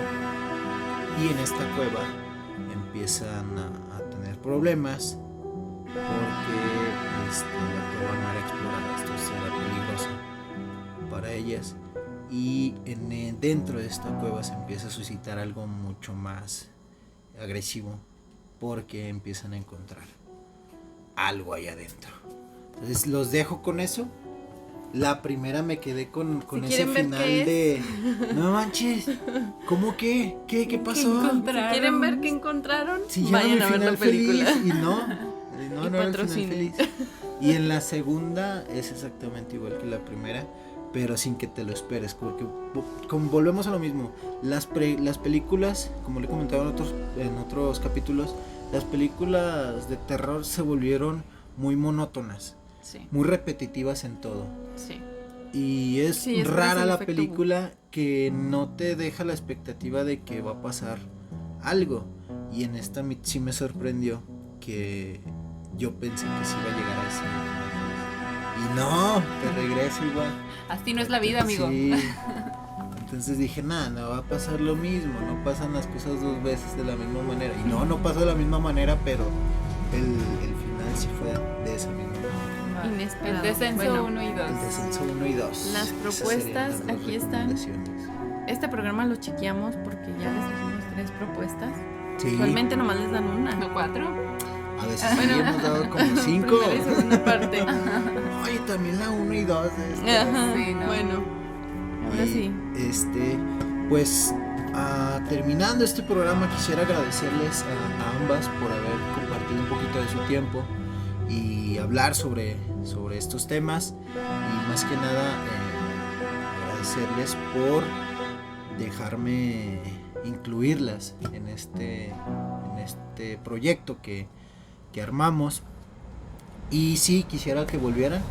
Y en esta cueva empiezan a tener problemas porque la cueva no era explorada, esto era peligroso para ellas. Y dentro de esta cueva se empieza a suscitar algo mucho más agresivo porque empiezan a encontrar algo ahí adentro. Entonces los dejo con eso. La primera me quedé con Si ese quieren ver final qué de no manches, ¿cómo qué? ¿Qué pasó? Si quieren ver qué encontraron, Si ya vayan no a mi ver la final película. feliz y no Y era el final patrocinen. feliz. Y en la segunda es exactamente igual que la primera, pero sin que te lo esperes, porque como volvemos a lo mismo, las películas, como le he comentado en otros capítulos, las películas de terror se volvieron muy monótonas, Sí, muy repetitivas en todo. sí. Y es Sí, es por rara ese la efecto película que no te deja la expectativa de que va a pasar algo. Y en esta sí me sorprendió que yo pensé que sí iba a llegar a ese final. Y no, te regresa igual. Así no es la vida, amigo. Sí. Entonces dije, nada, no va a pasar lo mismo, no pasan las cosas dos veces de la misma manera. Y no pasó de la misma manera, pero el final sí fue de esa misma manera. Inesperado. El descenso Bueno, 1 y 2. El descenso 1 y 2. Las Esas propuestas serían las dos aquí están. recomendaciones. Este programa lo chequeamos porque ya les dijimos 3 propuestas. Sí. Usualmente nomás les dan una. ¿No 4? A veces sí hemos dado como 5. Primera y segunda parte. Oye, también la 1 y 2 de este. Ajá, Sí, no. bueno, ahora sí. Pues terminando este programa quisiera agradecerles a ambas por haber compartido un poquito de su tiempo y hablar sobre estos temas, y más que nada agradecerles por dejarme incluirlas en este proyecto que armamos. Y sí, quisiera que volvieran.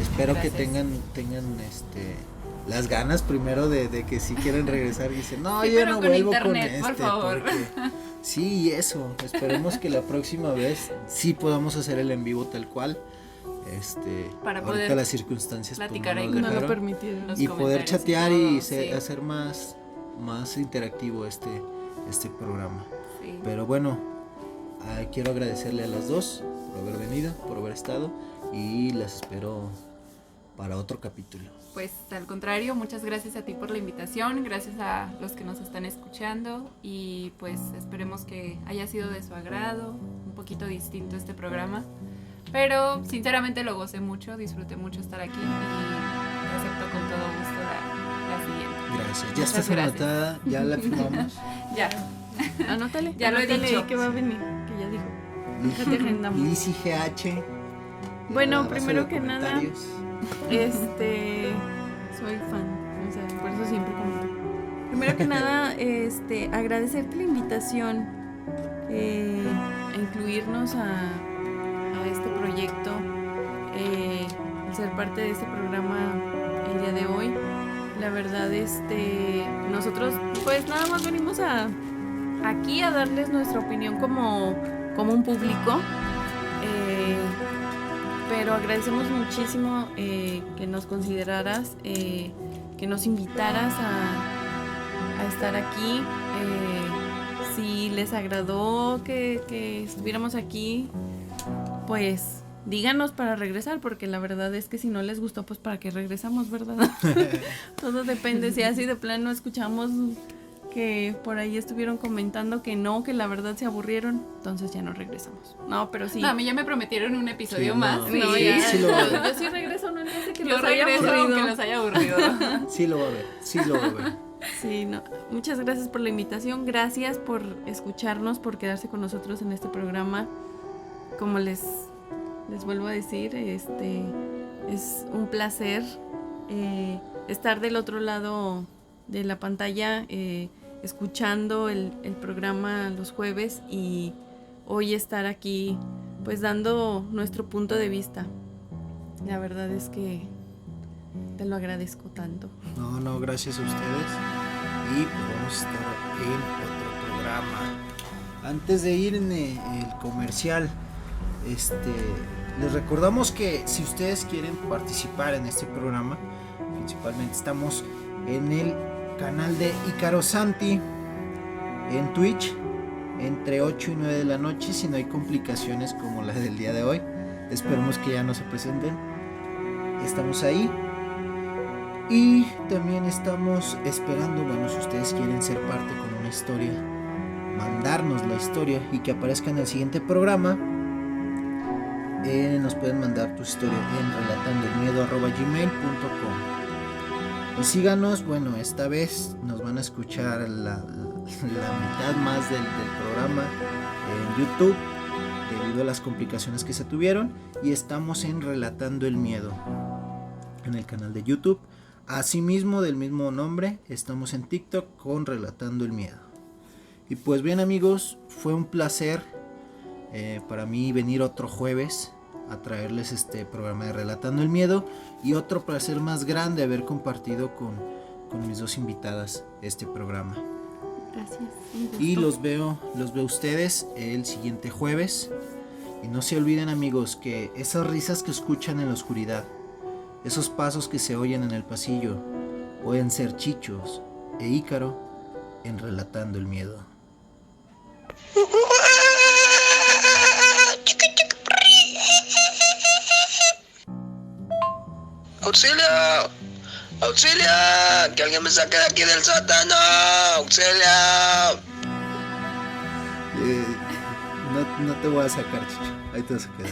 Espero Gracias. que tengan las ganas primero de que si quieren regresar y dicen, no, Sí, yo pero no con vuelvo internet, con por favor. porque sí, eso, esperemos que la próxima vez sí podamos hacer el en vivo tal cual. Para ahorita poder las circunstancias pues, platicar ahí nos con No lo dejaron. permitieron. Los Y poder comentarios y chatear todo, y sí. hacer más interactivo este programa. Sí. Pero bueno, quiero agradecerle a las dos por haber venido, por haber estado, y las espero para otro capítulo. Pues al contrario, muchas gracias a ti por la invitación, gracias a los que nos están escuchando y pues esperemos que haya sido de su agrado, un poquito distinto este programa, pero sinceramente lo gocé mucho, disfruté mucho estar aquí y acepto con todo gusto la siguiente. Gracias, ya estás anotada, ya la firmamos. Ya. Anótale. Ya lo he Anótale dicho. que va a venir, que ya dijo. Ya te agendamos. Lizzy GH. Bueno, la base primero de que nada, comentarios. soy fan, o sea, por eso siempre comento. Primero que nada, agradecerte la invitación a incluirnos a este proyecto, ser parte de este programa el día de hoy. La verdad, nosotros pues nada más venimos aquí a darles nuestra opinión como un público. Pero agradecemos muchísimo que nos consideraras, que nos invitaras a estar aquí. Si les agradó que estuviéramos aquí, pues díganos para regresar, porque la verdad es que si no les gustó, pues para qué regresamos, ¿verdad? Todo depende, si así de plano escuchamos que por ahí estuvieron comentando que no, que la verdad se aburrieron, entonces ya no regresamos. No, pero sí. No, a mí ya me prometieron un episodio Sí, más. no. No, Sí, ya. sí lo va a ver. Yo sí regreso, no sé que Yo los haya regreso aburrido. aunque los haya aburrido. Sí lo va a ver, sí lo va a ver. Sí, no. Muchas gracias por la invitación, gracias por escucharnos, por quedarse con nosotros en este programa. Como les vuelvo a decir, es un placer estar del otro lado de la pantalla, escuchando el programa los jueves y hoy estar aquí pues dando nuestro punto de vista. La verdad es que te lo agradezco tanto. No, gracias a ustedes. Y pues vamos a estar en otro programa. Antes de ir en el comercial, les recordamos que si ustedes quieren participar en este programa, principalmente estamos en el canal de Ícaro Santi en Twitch entre 8 y 9 de la noche, si no hay complicaciones como la del día de hoy. Esperemos que ya no se presenten. Estamos ahí. Y también estamos esperando, bueno, si ustedes quieren ser parte con una historia, mandarnos la historia y que aparezca en el siguiente programa, nos pueden mandar tu historia en relatandoelmiedo@gmail.com. Y síganos, bueno, esta vez nos van a escuchar la mitad más del programa en YouTube debido a las complicaciones que se tuvieron, y estamos en Relatando el Miedo en el canal de YouTube. Asimismo, del mismo nombre, estamos en TikTok con Relatando el Miedo. Y pues bien, amigos, fue un placer para mí venir otro jueves a traerles este programa de Relatando el Miedo, y otro placer más grande haber compartido con mis dos invitadas este programa. Gracias. Y los veo ustedes el siguiente jueves. Y no se olviden, amigos, que esas risas que escuchan en la oscuridad, esos pasos que se oyen en el pasillo, pueden ser Chichos e Ícaro en Relatando el Miedo. ¡Auxilio! ¡Auxilio! ¡Que alguien me saque de aquí del sótano! ¡Auxilio! No te voy a sacar, Chicho. Ahí te vas a quedar.